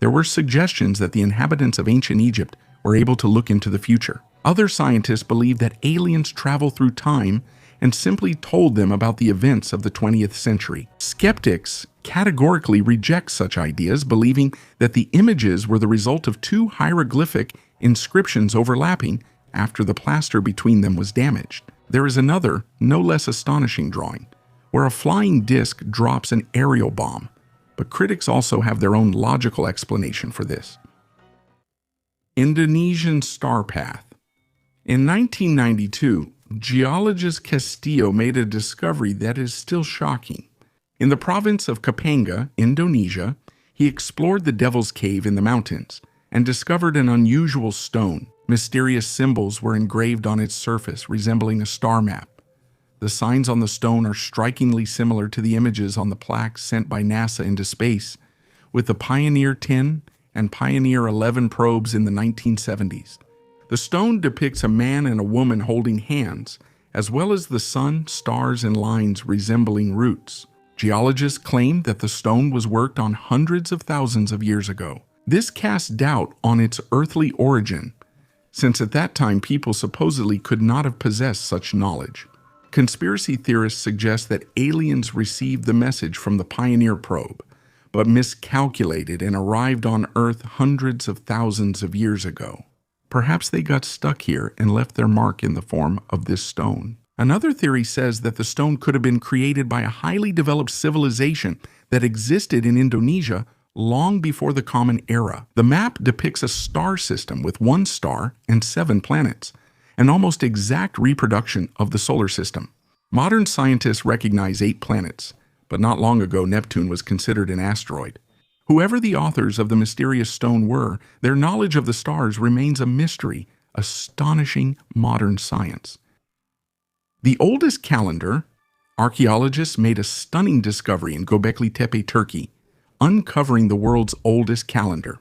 There were suggestions that the inhabitants of ancient Egypt were able to look into the future. Other scientists believe that aliens travel through time and simply told them about the events of the 20th century. Skeptics categorically reject such ideas, believing that the images were the result of two hieroglyphic inscriptions overlapping after the plaster between them was damaged. There is another, no less astonishing drawing, where a flying disc drops an aerial bomb, but critics also have their own logical explanation for this. Indonesian star path. In 1992, geologist Castillo made a discovery that is still shocking. In the province of Kapanga, Indonesia, he explored the Devil's Cave in the mountains and discovered an unusual stone. Mysterious symbols were engraved on its surface, resembling a star map. The signs on the stone are strikingly similar to the images on the plaques sent by NASA into space, with the Pioneer 10 and Pioneer 11 probes in the 1970s. The stone depicts a man and a woman holding hands, as well as the sun, stars, and lines resembling roots. Geologists claim that the stone was worked on hundreds of thousands of years ago. This casts doubt on its earthly origin, since at that time people supposedly could not have possessed such knowledge. Conspiracy theorists suggest that aliens received the message from the Pioneer probe, but miscalculated and arrived on Earth hundreds of thousands of years ago. Perhaps they got stuck here and left their mark in the form of this stone. Another theory says that the stone could have been created by a highly developed civilization that existed in Indonesia long before the Common Era. The map depicts a star system with 1 star and 7 planets, an almost exact reproduction of the solar system. Modern scientists recognize 8 planets, but not long ago Neptune was considered an asteroid. Whoever the authors of the mysterious stone were, their knowledge of the stars remains a mystery, astonishing modern science. The oldest calendar, archaeologists made a stunning discovery in Göbekli Tepe, Turkey, uncovering the world's oldest calendar,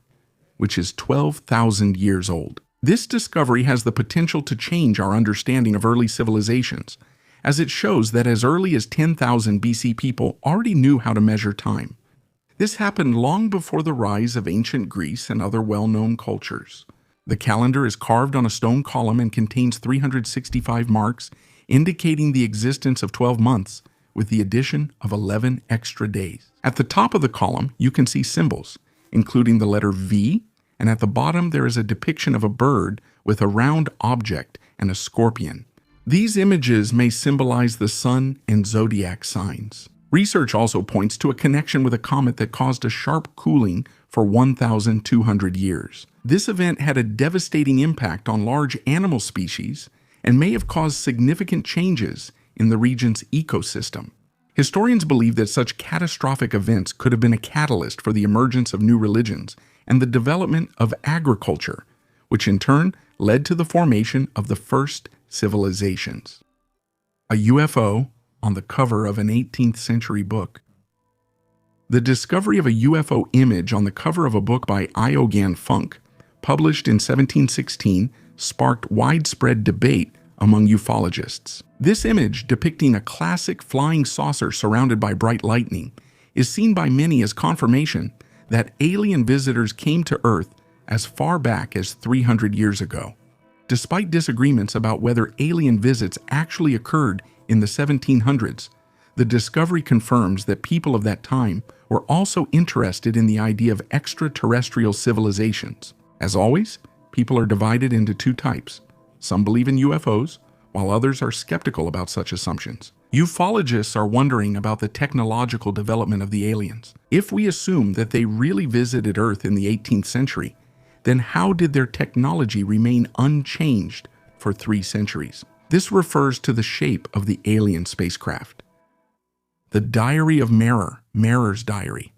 which is 12,000 years old. This discovery has the potential to change our understanding of early civilizations, as it shows that as early as 10,000 BC people already knew how to measure time. This happened long before the rise of ancient Greece and other well-known cultures. The calendar is carved on a stone column and contains 365 marks, indicating the existence of 12 months, with the addition of 11 extra days. At the top of the column, you can see symbols, including the letter V, and at the bottom there is a depiction of a bird with a round object and a scorpion. These images may symbolize the sun and zodiac signs. Research also points to a connection with a comet that caused a sharp cooling for 1,200 years. This event had a devastating impact on large animal species and may have caused significant changes in the region's ecosystem. Historians believe that such catastrophic events could have been a catalyst for the emergence of new religions and the development of agriculture, which in turn led to the formation of the first civilizations. A UFO on the cover of an 18th century book. The discovery of a UFO image on the cover of a book by Iogan Funk, published in 1716, sparked widespread debate among ufologists. This image, depicting a classic flying saucer surrounded by bright lightning, is seen by many as confirmation that alien visitors came to Earth as far back as 300 years ago. Despite disagreements about whether alien visits actually occurred in the 1700s, the discovery confirms that people of that time were also interested in the idea of extraterrestrial civilizations. As always, people are divided into two types. Some believe in UFOs, while others are skeptical about such assumptions. Ufologists are wondering about the technological development of the aliens. If we assume that they really visited Earth in the 18th century, then how did their technology remain unchanged for 3 centuries? This refers to the shape of the alien spacecraft. The Diary of Merer, Merer's Diary.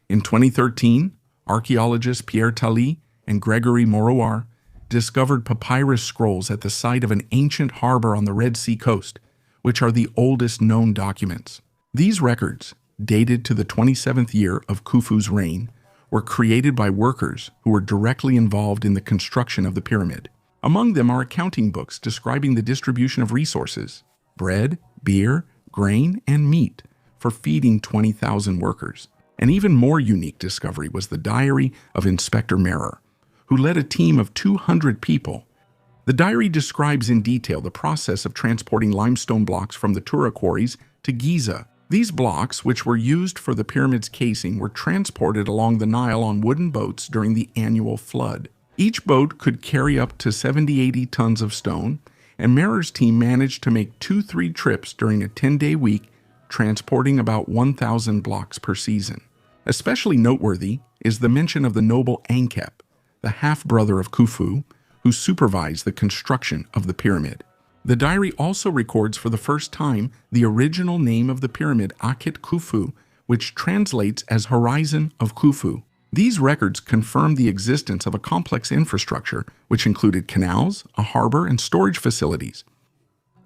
In 2013, archaeologists Pierre Tally and Gregory Moroir discovered papyrus scrolls at the site of an ancient harbor on the Red Sea coast, which are the oldest known documents. These records, dated to the 27th year of Khufu's reign, were created by workers who were directly involved in the construction of the pyramid. Among them are accounting books describing the distribution of resources, bread, beer, grain, and meat, for feeding 20,000 workers. An even more unique discovery was the diary of Inspector Merer, who led a team of 200 people. The diary describes in detail the process of transporting limestone blocks from the Tura quarries to Giza. These blocks, which were used for the pyramid's casing, were transported along the Nile on wooden boats during the annual flood. Each boat could carry up to 70-80 tons of stone, and Merer's team managed to make 2-3 trips during a 10-day week, transporting about 1,000 blocks per season. Especially noteworthy is the mention of the noble Ankep, the half-brother of Khufu, who supervised the construction of the pyramid. The diary also records for the first time the original name of the pyramid, Akhet Khufu, which translates as Horizon of Khufu. These records confirm the existence of a complex infrastructure, which included canals, a harbor, and storage facilities.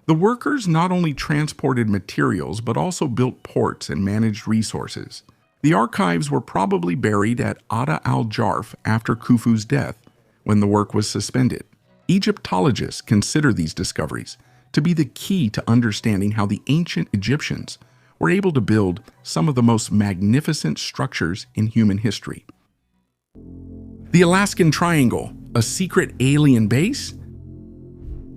The workers not only transported materials, but also built ports and managed resources. The archives were probably buried at Ada al-Jarf after Khufu's death, when the work was suspended. Egyptologists consider these discoveries to be the key to understanding how the ancient Egyptians were able to build some of the most magnificent structures in human history. The Alaskan Triangle, a secret alien base?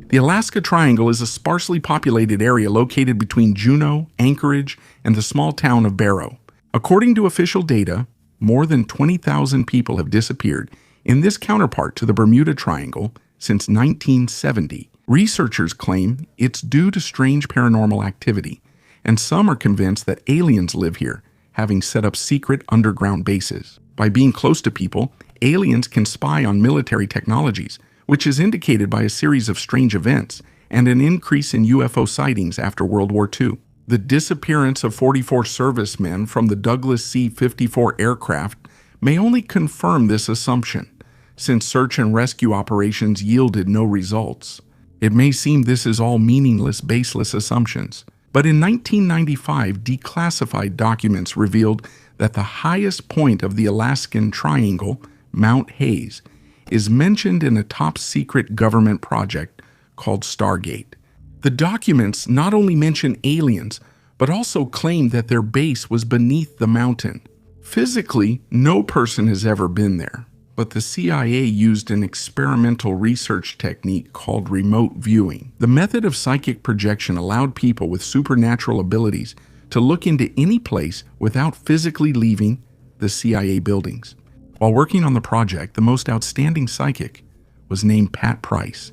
The Alaska Triangle is a sparsely populated area located between Juneau, Anchorage, and the small town of Barrow. According to official data, more than 20,000 people have disappeared in this counterpart to the Bermuda Triangle since 1970. Researchers claim it's due to strange paranormal activity, and some are convinced that aliens live here, having set up secret underground bases. By being close to people, aliens can spy on military technologies, which is indicated by a series of strange events and an increase in UFO sightings after World War II. The disappearance of 44 servicemen from the Douglas C-54 aircraft may only confirm this assumption, since search and rescue operations yielded no results. It may seem this is all meaningless, baseless assumptions, but in 1995, declassified documents revealed that the highest point of the Alaskan Triangle, Mount Hayes, is mentioned in a top-secret government project called Stargate. The documents not only mention aliens, but also claim that their base was beneath the mountain. Physically, no person has ever been there, but the CIA used an experimental research technique called remote viewing. The method of psychic projection allowed people with supernatural abilities to look into any place without physically leaving the CIA buildings. While working on the project, the most outstanding psychic was named Pat Price.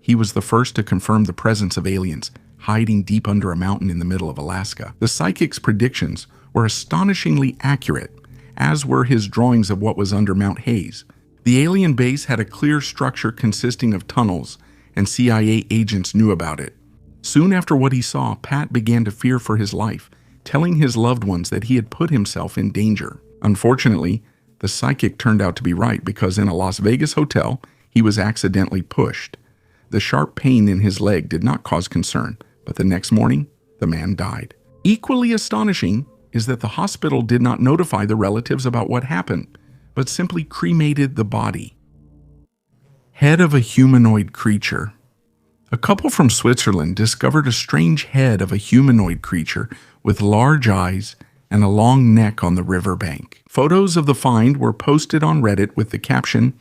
He was the first to confirm the presence of aliens hiding deep under a mountain in the middle of Alaska. The psychic's predictions were astonishingly accurate, as were his drawings of what was under Mount Hayes. The alien base had a clear structure consisting of tunnels, and CIA agents knew about it. Soon after what he saw, Pat began to fear for his life, telling his loved ones that he had put himself in danger. Unfortunately, The psychic turned out to be right because in a Las Vegas hotel, he was accidentally pushed. The sharp pain in his leg did not cause concern, but the next morning, the man died. Equally astonishing is that the hospital did not notify the relatives about what happened, but simply cremated the body. Head of a humanoid creature. A couple from Switzerland discovered a strange head of a humanoid creature with large eyes and a long neck on the riverbank. Photos of the find were posted on Reddit with the caption,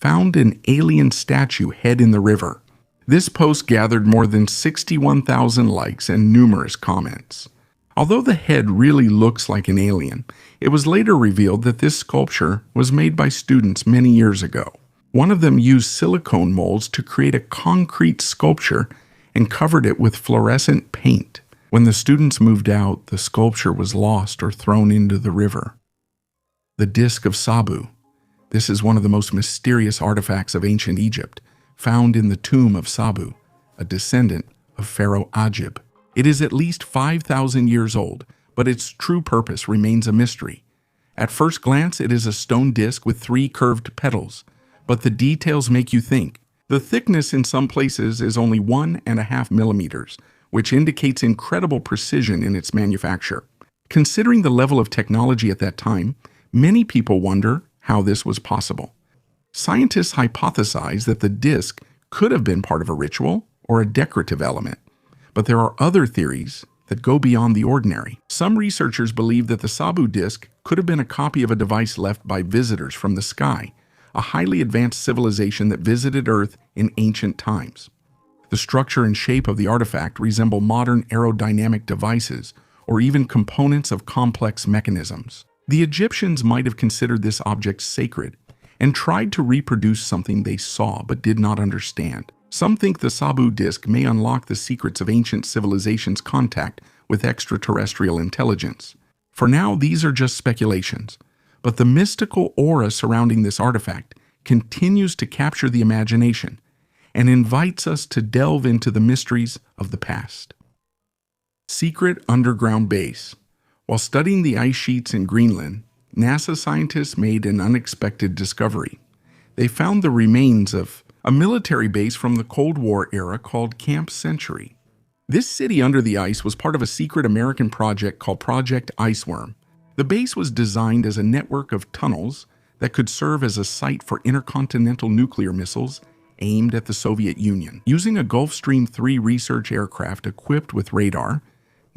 "Found an alien statue head in the river." This post gathered more than 61,000 likes and numerous comments. Although the head really looks like an alien, it was later revealed that this sculpture was made by students many years ago. One of them used silicone molds to create a concrete sculpture and covered it with fluorescent paint. When the students moved out, the sculpture was lost or thrown into the river. The Disc of Sabu. This is one of the most mysterious artifacts of ancient Egypt, found in the tomb of Sabu, a descendant of Pharaoh Ajib. It is at least 5,000 years old, but its true purpose remains a mystery. At first glance, it is a stone disc with 3 curved petals, but the details make you think. The thickness in some places is only 1.5 millimeters, which indicates incredible precision in its manufacture. Considering the level of technology at that time, many people wonder how this was possible. Scientists hypothesize that the disc could have been part of a ritual or a decorative element, but there are other theories that go beyond the ordinary. Some researchers believe that the Sabu disc could have been a copy of a device left by visitors from the sky, a highly advanced civilization that visited Earth in ancient times. The structure and shape of the artifact resemble modern aerodynamic devices or even components of complex mechanisms. The Egyptians might have considered this object sacred and tried to reproduce something they saw but did not understand. Some think the Sabu disc may unlock the secrets of ancient civilizations' contact with extraterrestrial intelligence. For now, these are just speculations, but the mystical aura surrounding this artifact continues to capture the imagination and invites us to delve into the mysteries of the past. Secret underground base. While studying the ice sheets in Greenland, NASA scientists made an unexpected discovery. They found the remains of a military base from the Cold War era called Camp Century. This city under the ice was part of a secret American project called Project Iceworm. The base was designed as a network of tunnels that could serve as a site for intercontinental nuclear missiles aimed at the Soviet Union. Using a Gulfstream 3 research aircraft equipped with radar,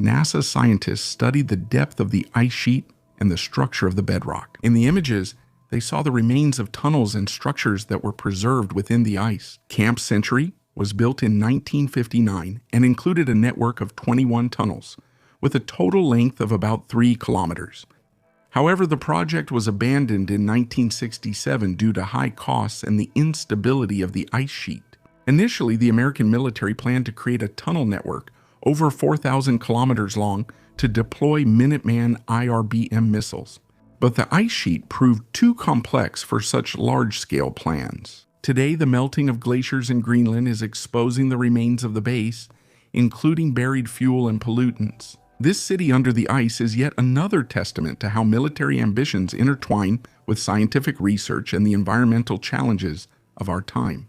NASA scientists studied the depth of the ice sheet and the structure of the bedrock. In the images, they saw the remains of tunnels and structures that were preserved within the ice. Camp Century was built in 1959 and included a network of 21 tunnels, with a total length of about 3 kilometers. However, the project was abandoned in 1967 due to high costs and the instability of the ice sheet. Initially, the American military planned to create a tunnel network over 4,000 kilometers long to deploy Minuteman IRBM missiles. But the ice sheet proved too complex for such large-scale plans. Today, the melting of glaciers in Greenland is exposing the remains of the base, including buried fuel and pollutants. This city under the ice is yet another testament to how military ambitions intertwine with scientific research and the environmental challenges of our time.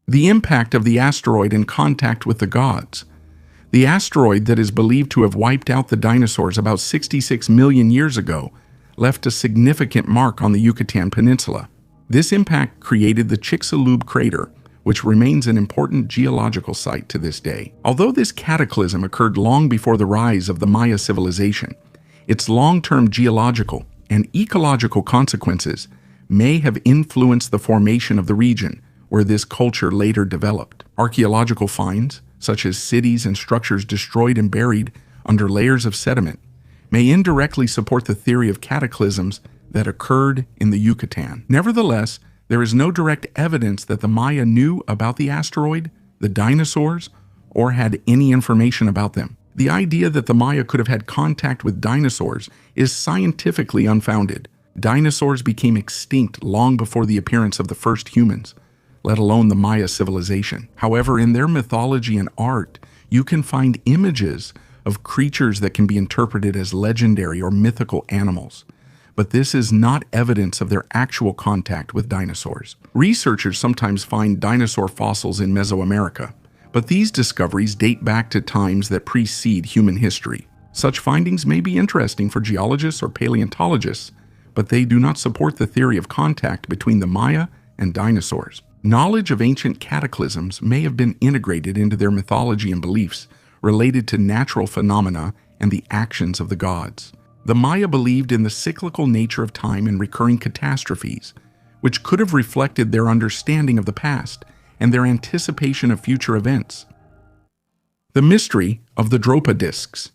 The impact of the asteroid in contact with the gods. The asteroid that is believed to have wiped out the dinosaurs about 66 million years ago left a significant mark on the Yucatan Peninsula. This impact created the Chicxulub crater, which remains an important geological site to this day. Although this cataclysm occurred long before the rise of the Maya civilization, its long-term geological and ecological consequences may have influenced the formation of the region where this culture later developed. Archaeological finds, such as cities and structures destroyed and buried under layers of sediment, may indirectly support the theory of cataclysms that occurred in the Yucatan. Nevertheless, there is no direct evidence that the Maya knew about the asteroid, the dinosaurs, or had any information about them. The idea that the Maya could have had contact with dinosaurs is scientifically unfounded. Dinosaurs became extinct long before the appearance of the first humans, let alone the Maya civilization. However, in their mythology and art, you can find images of creatures that can be interpreted as legendary or mythical animals. but this is not evidence of their actual contact with dinosaurs. Researchers sometimes find dinosaur fossils in Mesoamerica, but these discoveries date back to times that precede human history. Such findings may be interesting for geologists or paleontologists, but they do not support the theory of contact between the Maya and dinosaurs. Knowledge of ancient cataclysms may have been integrated into their mythology and beliefs related to natural phenomena and the actions of the gods. The Maya believed in the cyclical nature of time and recurring catastrophes, which could have reflected their understanding of the past and their anticipation of future events. The mystery of the Dropa discs.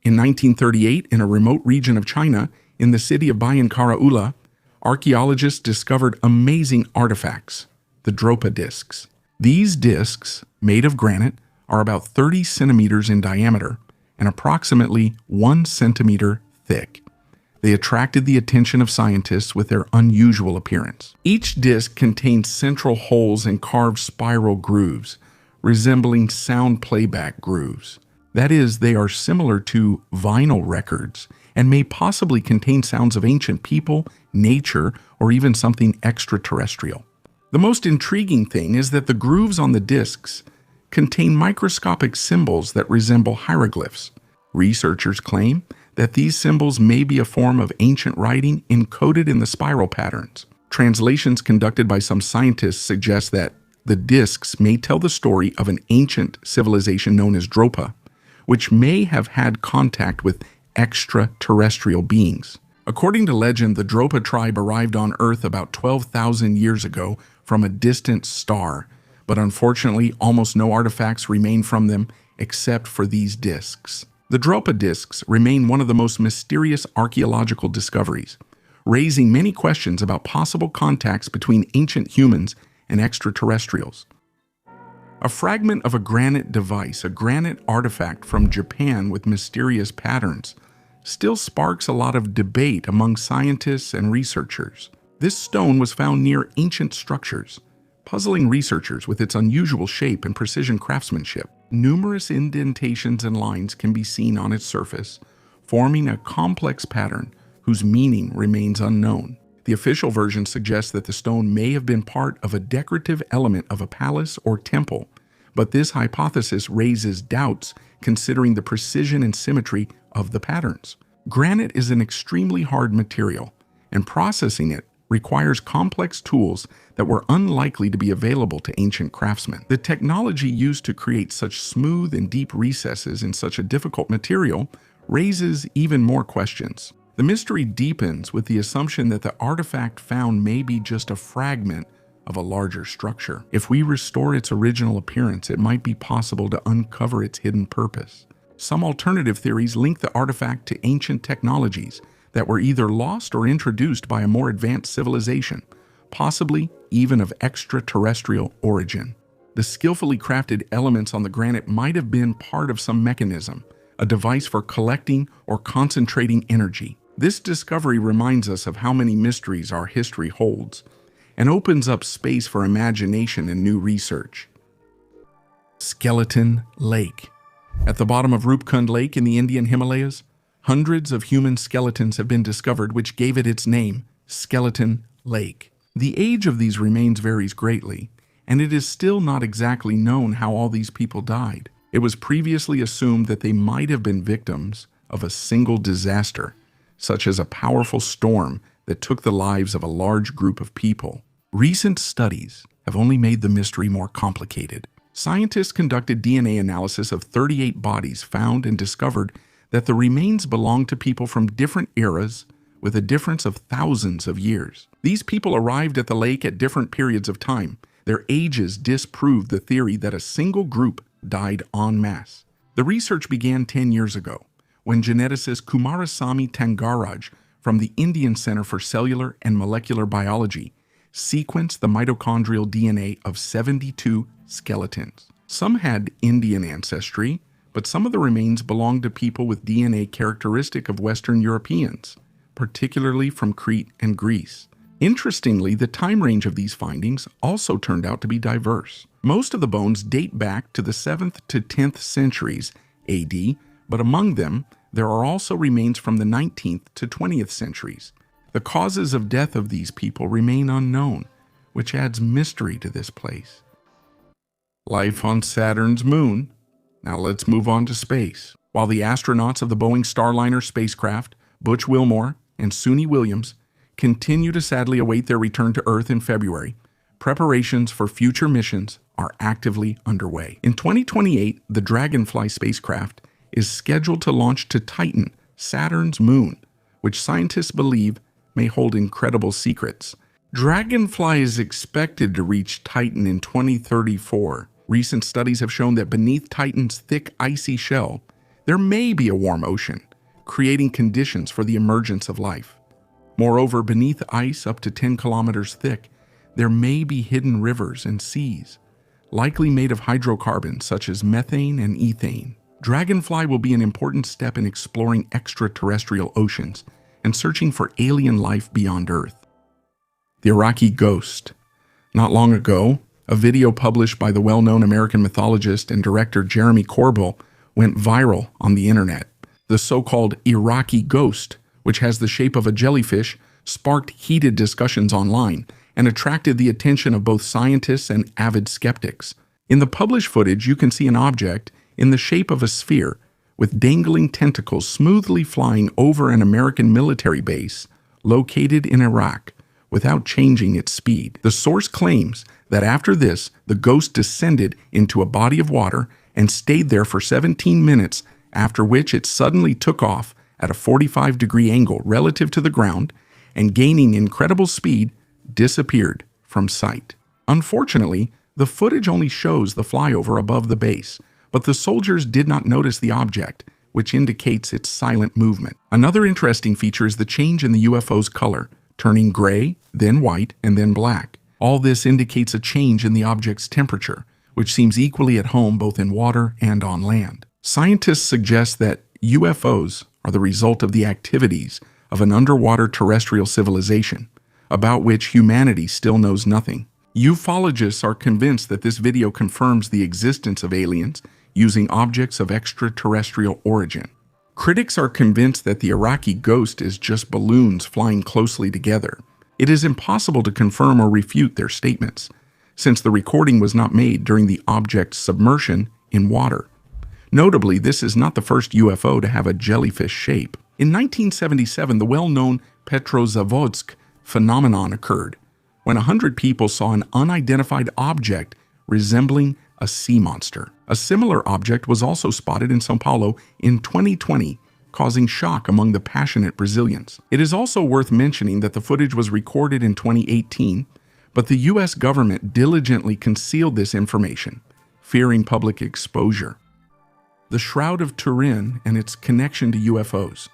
In 1938, in a remote region of China, in the city of Bayankara Ula, archaeologists discovered amazing artifacts, the Dropa discs. These discs, made of granite, are about 30 centimeters in diameter and approximately 1 centimeter thick. They attracted the attention of scientists with their unusual appearance. Each disc contains central holes and carved spiral grooves, resembling sound playback grooves. That is, they are similar to vinyl records and may possibly contain sounds of ancient people, nature, or even something extraterrestrial. The most intriguing thing is that the grooves on the discs contain microscopic symbols that resemble hieroglyphs. Researchers claim that these symbols may be a form of ancient writing encoded in the spiral patterns. Translations conducted by some scientists suggest that the discs may tell the story of an ancient civilization known as Dropa, which may have had contact with extraterrestrial beings. According to legend, the Dropa tribe arrived on Earth about 12,000 years ago from a distant star, but unfortunately almost no artifacts remain from them except for these discs. The Dropa discs remain one of the most mysterious archaeological discoveries, raising many questions about possible contacts between ancient humans and extraterrestrials. A fragment of a granite device, a granite artifact from Japan with mysterious patterns, still sparks a lot of debate among scientists and researchers. This stone was found near ancient structures, puzzling researchers with its unusual shape and precision craftsmanship. Numerous indentations and lines can be seen on its surface, forming a complex pattern whose meaning remains unknown. The official version suggests that the stone may have been part of a decorative element of a palace or temple, but this hypothesis raises doubts considering the precision and symmetry of the patterns. Granite is an extremely hard material, and processing it requires complex tools that were unlikely to be available to ancient craftsmen. The technology used to create such smooth and deep recesses in such a difficult material raises even more questions. The mystery deepens with the assumption that the artifact found may be just a fragment of a larger structure. If we restore its original appearance, it might be possible to uncover its hidden purpose. Some alternative theories link the artifact to ancient technologies that were either lost or introduced by a more advanced civilization, possibly even of extraterrestrial origin. The skillfully crafted elements on the granite might have been part of some mechanism, a device for collecting or concentrating energy. This discovery reminds us of how many mysteries our history holds and opens up space for imagination and new research. Skeleton Lake. At the bottom of Rupkund Lake in the Indian Himalayas, hundreds of human skeletons have been discovered, which gave it its name, Skeleton Lake. The age of these remains varies greatly, and it is still not exactly known how all these people died. It was previously assumed that they might have been victims of a single disaster, such as a powerful storm that took the lives of a large group of people. Recent studies have only made the mystery more complicated. Scientists conducted DNA analysis of 38 bodies found and discovered that the remains belonged to people from different eras with a difference of thousands of years. These people arrived at the lake at different periods of time. Their ages disproved the theory that a single group died en masse. The research began 10 years ago, when geneticist Kumarasamy Tangaraj from the Indian Center for Cellular and Molecular Biology sequenced the mitochondrial DNA of 72 skeletons. Some had Indian ancestry, but some of the remains belonged to people with DNA characteristic of Western Europeans, particularly from Crete and Greece. Interestingly, the time range of these findings also turned out to be diverse. Most of the bones date back to the 7th to 10th centuries AD, but among them, there are also remains from the 19th to 20th centuries. The causes of death of these people remain unknown, which adds mystery to this place. Life on Saturn's moon. Now let's move on to space. While the astronauts of the Boeing Starliner spacecraft, Butch Wilmore and Suni Williams, continue to sadly await their return to Earth in February, preparations for future missions are actively underway. In 2028, the Dragonfly spacecraft is scheduled to launch to Titan, Saturn's moon, which scientists believe may hold incredible secrets. Dragonfly is expected to reach Titan in 2034. Recent studies have shown that beneath Titan's thick, icy shell, there may be a warm ocean, creating conditions for the emergence of life. Moreover, beneath ice up to 10 kilometers thick, there may be hidden rivers and seas, likely made of hydrocarbons such as methane and ethane. Dragonfly will be an important step in exploring extraterrestrial oceans and searching for alien life beyond Earth. The Iraqi Ghost. Not long ago, a video published by the well-known American mythologist and director Jeremy Corbell went viral on the internet. The so-called Iraqi Ghost, which has the shape of a jellyfish, sparked heated discussions online and attracted the attention of both scientists and avid skeptics. In the published footage, you can see an object in the shape of a sphere with dangling tentacles smoothly flying over an American military base located in Iraq without changing its speed. The source claims that after this, the ghost descended into a body of water and stayed there for 17 minutes, after which it suddenly took off at a 45-degree angle relative to the ground and, gaining incredible speed, disappeared from sight. Unfortunately, the footage only shows the flyover above the base, but the soldiers did not notice the object, which indicates its silent movement. Another interesting feature is the change in the UFO's color, turning gray, then white, and then black. All this indicates a change in the object's temperature, which seems equally at home both in water and on land. Scientists suggest that UFOs are the result of the activities of an underwater terrestrial civilization, about which humanity still knows nothing. Ufologists are convinced that this video confirms the existence of aliens using objects of extraterrestrial origin. Critics are convinced that the Iraqi Ghost is just balloons flying closely together. It is impossible to confirm or refute their statements, since the recording was not made during the object's submersion in water. Notably, this is not the first UFO to have a jellyfish shape. In 1977, the well-known Petrozavodsk phenomenon occurred, when 100 people saw an unidentified object resembling a sea monster. A similar object was also spotted in São Paulo in 2020, causing shock among the passionate Brazilians. It is also worth mentioning that the footage was recorded in 2018, but the U.S. government diligently concealed this information, fearing public exposure. The Shroud of Turin and its connection to UFOs.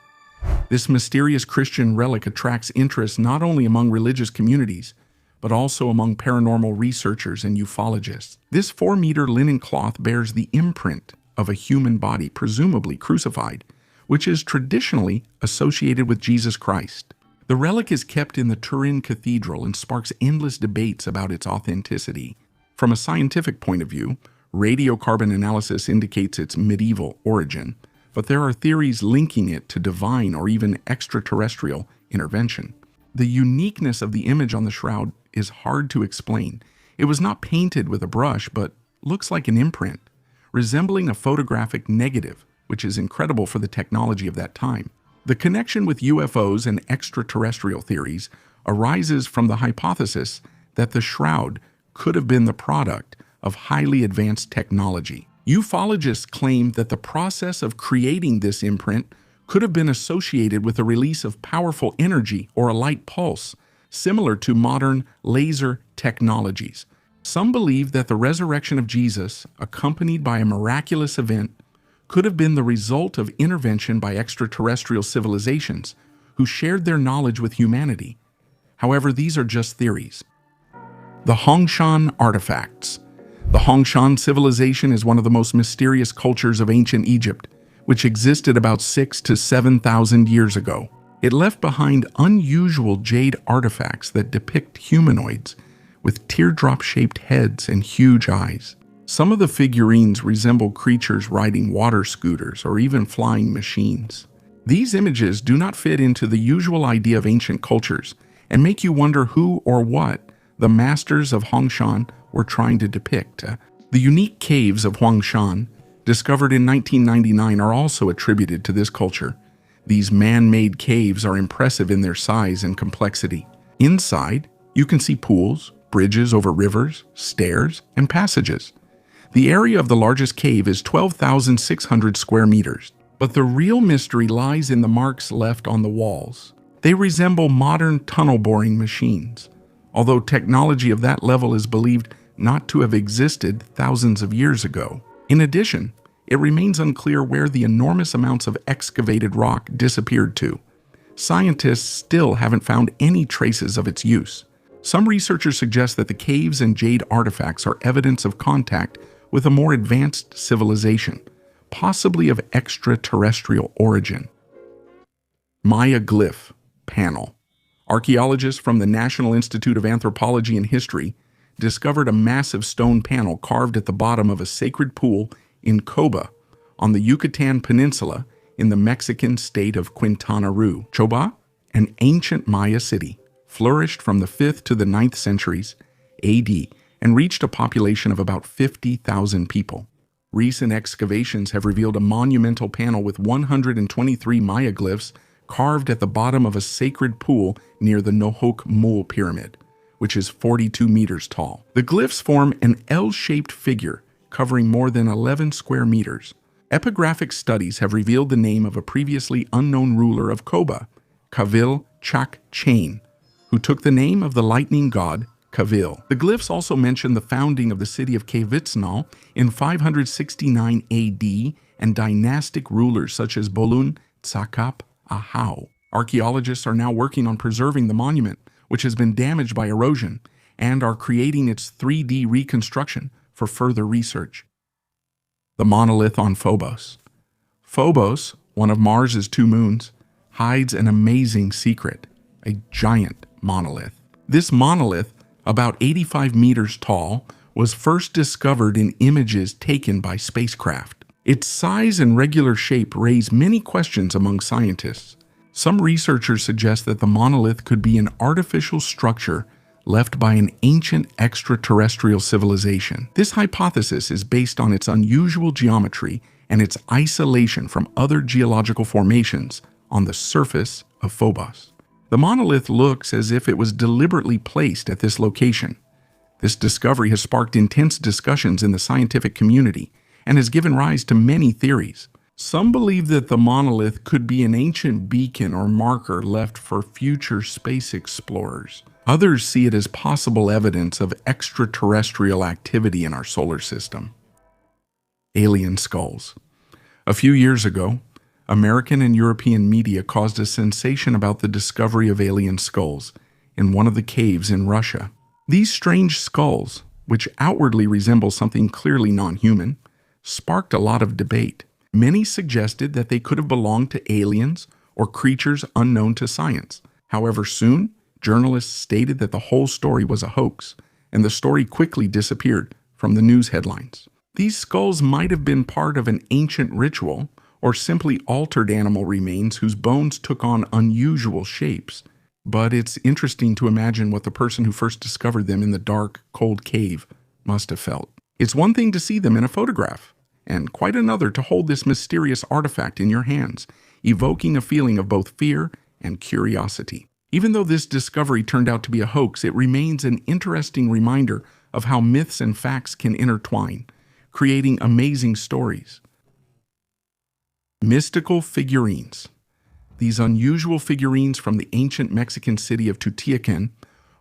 This mysterious Christian relic attracts interest not only among religious communities, but also among paranormal researchers and ufologists. This 4-meter linen cloth bears the imprint of a human body, presumably crucified, which is traditionally associated with Jesus Christ. The relic is kept in the Turin Cathedral and sparks endless debates about its authenticity. From a scientific point of view, radiocarbon analysis indicates its medieval origin, but there are theories linking it to divine or even extraterrestrial intervention. The uniqueness of the image on the shroud is hard to explain. It was not painted with a brush, but looks like an imprint, resembling a photographic negative, which is incredible for the technology of that time. The connection with UFOs and extraterrestrial theories arises from the hypothesis that the shroud could have been the product of highly advanced technology. Ufologists claim that the process of creating this imprint could have been associated with the release of powerful energy or a light pulse, similar to modern laser technologies. Some believe that the resurrection of Jesus, accompanied by a miraculous event, could have been the result of intervention by extraterrestrial civilizations who shared their knowledge with humanity. However, these are just theories. The Hongshan artifacts. The Hongshan civilization is one of the most mysterious cultures of ancient Egypt, which existed about 6,000 to 7,000 years ago. It left behind unusual jade artifacts that depict humanoids with teardrop-shaped heads and huge eyes. Some of the figurines resemble creatures riding water scooters or even flying machines. These images do not fit into the usual idea of ancient cultures and make you wonder who or what the masters of Hongshan were trying to depict. The unique caves of Huangshan, discovered in 1999, are also attributed to this culture. These man-made caves are impressive in their size and complexity. Inside, you can see pools, bridges over rivers, stairs, and passages. The area of the largest cave is 12,600 square meters. But the real mystery lies in the marks left on the walls. They resemble modern tunnel-boring machines, although technology of that level is believed not to have existed thousands of years ago. In addition, it remains unclear where the enormous amounts of excavated rock disappeared to. Scientists still haven't found any traces of its use. Some researchers suggest that the caves and jade artifacts are evidence of contact with a more advanced civilization, possibly of extraterrestrial origin. Maya Glyph Panel. Archaeologists from the National Institute of Anthropology and History discovered a massive stone panel carved at the bottom of a sacred pool in Choba, on the Yucatan Peninsula in the Mexican state of Quintana Roo. Choba, an ancient Maya city, flourished from the 5th to the 9th centuries AD and reached a population of about 50,000 people. Recent excavations have revealed a monumental panel with 123 Maya glyphs carved at the bottom of a sacred pool near the Nohok Mul Pyramid, which is 42 meters tall. The glyphs form an L-shaped figure covering more than 11 square meters. Epigraphic studies have revealed the name of a previously unknown ruler of Choba, Kavil Chak Chain, who took the name of the lightning god Kavil. The glyphs also mention the founding of the city of Kvitsnal in 569 AD and dynastic rulers such as Bolun Tsakap Ahau. Archaeologists are now working on preserving the monument, which has been damaged by erosion, and are creating its 3D reconstruction for further research. The monolith on Phobos. Phobos, one of Mars's 2 moons, hides an amazing secret, a giant monolith. This monolith, about 85 meters tall, was first discovered in images taken by spacecraft. Its size and regular shape raise many questions among scientists. Some researchers suggest that the monolith could be an artificial structure left by an ancient extraterrestrial civilization. This hypothesis is based on its unusual geometry and its isolation from other geological formations on the surface of Phobos. The monolith looks as if it was deliberately placed at this location. This discovery has sparked intense discussions in the scientific community and has given rise to many theories. Some believe that the monolith could be an ancient beacon or marker left for future space explorers. Others see it as possible evidence of extraterrestrial activity in our solar system. Alien skulls. A few years ago, American and European media caused a sensation about the discovery of alien skulls in one of the caves in Russia. These strange skulls, which outwardly resemble something clearly non-human, sparked a lot of debate. Many suggested that they could have belonged to aliens or creatures unknown to science. However, soon, journalists stated that the whole story was a hoax, and the story quickly disappeared from the news headlines. These skulls might have been part of an ancient ritual or simply altered animal remains whose bones took on unusual shapes. But it's interesting to imagine what the person who first discovered them in the dark, cold cave must have felt. It's one thing to see them in a photograph, and quite another to hold this mysterious artifact in your hands, evoking a feeling of both fear and curiosity. Even though this discovery turned out to be a hoax, it remains an interesting reminder of how myths and facts can intertwine, creating amazing stories. Mystical figurines. These unusual figurines from the ancient Mexican city of Tutiacan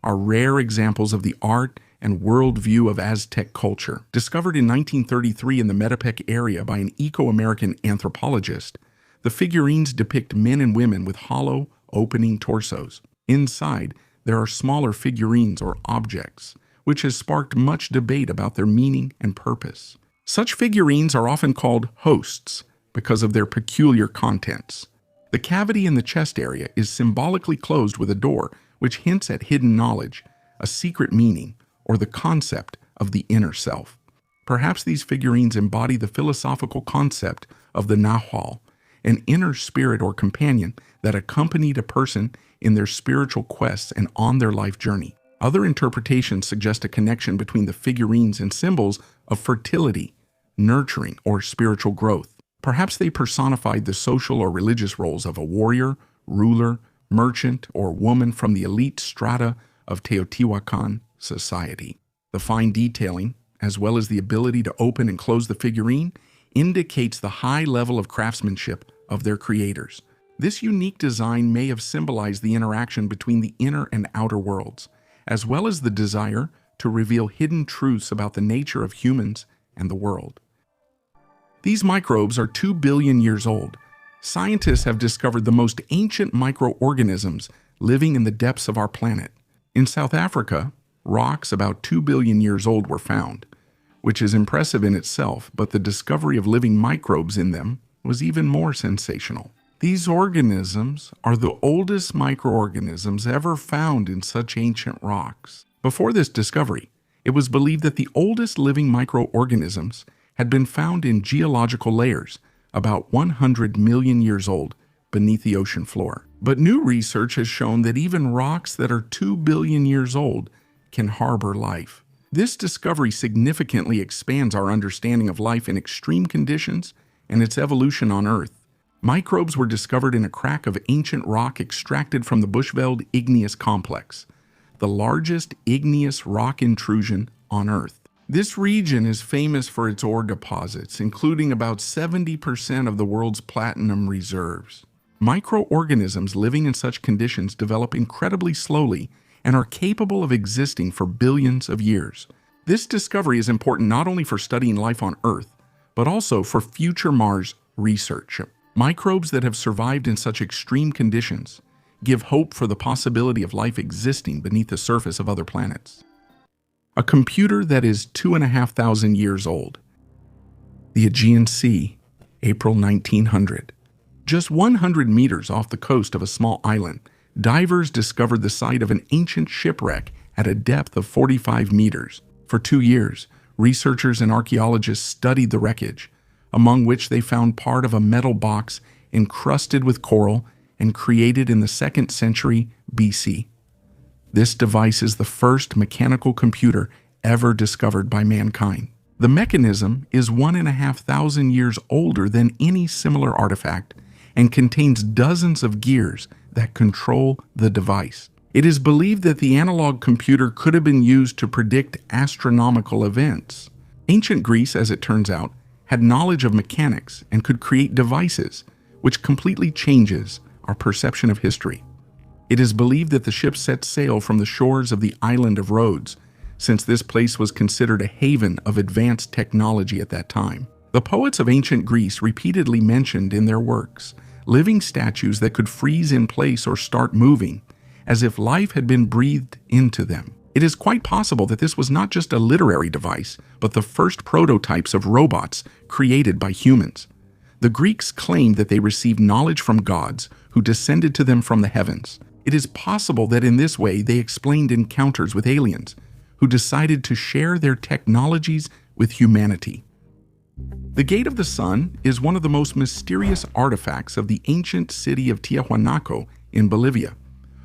are rare examples of the art and worldview of Aztec culture. Discovered in 1933 in the Metepec area by an Eco-American anthropologist, the figurines depict men and women with hollow, opening torsos. Inside, there are smaller figurines or objects, which has sparked much debate about their meaning and purpose. Such figurines are often called hosts because of their peculiar contents. The cavity in the chest area is symbolically closed with a door, which hints at hidden knowledge, a secret meaning, or the concept of the inner self. Perhaps these figurines embody the philosophical concept of the Nahual, an inner spirit or companion that accompanied a person in their spiritual quests and on their life journey. Other interpretations suggest a connection between the figurines and symbols of fertility, nurturing, or spiritual growth. Perhaps they personified the social or religious roles of a warrior, ruler, merchant, or woman from the elite strata of Teotihuacan society. The fine detailing, as well as the ability to open and close the figurine, indicates the high level of craftsmanship of their creators. This unique design may have symbolized the interaction between the inner and outer worlds, as well as the desire to reveal hidden truths about the nature of humans and the world. These microbes are 2 billion years old. Scientists have discovered the most ancient microorganisms living in the depths of our planet. In South Africa, rocks about 2 billion years old were found, which is impressive in itself, but the discovery of living microbes in them was even more sensational. These organisms are the oldest microorganisms ever found in such ancient rocks. Before this discovery, it was believed that the oldest living microorganisms had been found in geological layers about 100 million years old beneath the ocean floor. But new research has shown that even rocks that are 2 billion years old can harbor life. This discovery significantly expands our understanding of life in extreme conditions and its evolution on Earth. Microbes were discovered in a crack of ancient rock extracted from the Bushveld Igneous Complex, the largest igneous rock intrusion on Earth. This region is famous for its ore deposits, including about 70% of the world's platinum reserves. Microorganisms living in such conditions develop incredibly slowly and are capable of existing for billions of years. This discovery is important not only for studying life on Earth, but also for future Mars research. Microbes that have survived in such extreme conditions give hope for the possibility of life existing beneath the surface of other planets. A computer that is 2,500 years old. The Aegean Sea, April 1900. Just 100 meters off the coast of a small island, divers discovered the site of an ancient shipwreck at a depth of 45 meters. For 2 years, researchers and archaeologists studied the wreckage, among which they found part of a metal box encrusted with coral and created in the 2nd century BC. This device is the first mechanical computer ever discovered by mankind. The mechanism is 1,500 years older than any similar artifact and contains dozens of gears that control the device. It is believed that the analog computer could have been used to predict astronomical events. Ancient Greece, as it turns out, had knowledge of mechanics and could create devices, which completely changes our perception of history. It is believed that the ship set sail from the shores of the island of Rhodes, since this place was considered a haven of advanced technology at that time. The poets of ancient Greece repeatedly mentioned in their works living statues that could freeze in place or start moving, as if life had been breathed into them. It is quite possible that this was not just a literary device, but the first prototypes of robots created by humans. The Greeks claimed that they received knowledge from gods who descended to them from the heavens. It is possible that in this way they explained encounters with aliens who decided to share their technologies with humanity. The Gate of the Sun is one of the most mysterious artifacts of the ancient city of Tiahuanaco in Bolivia,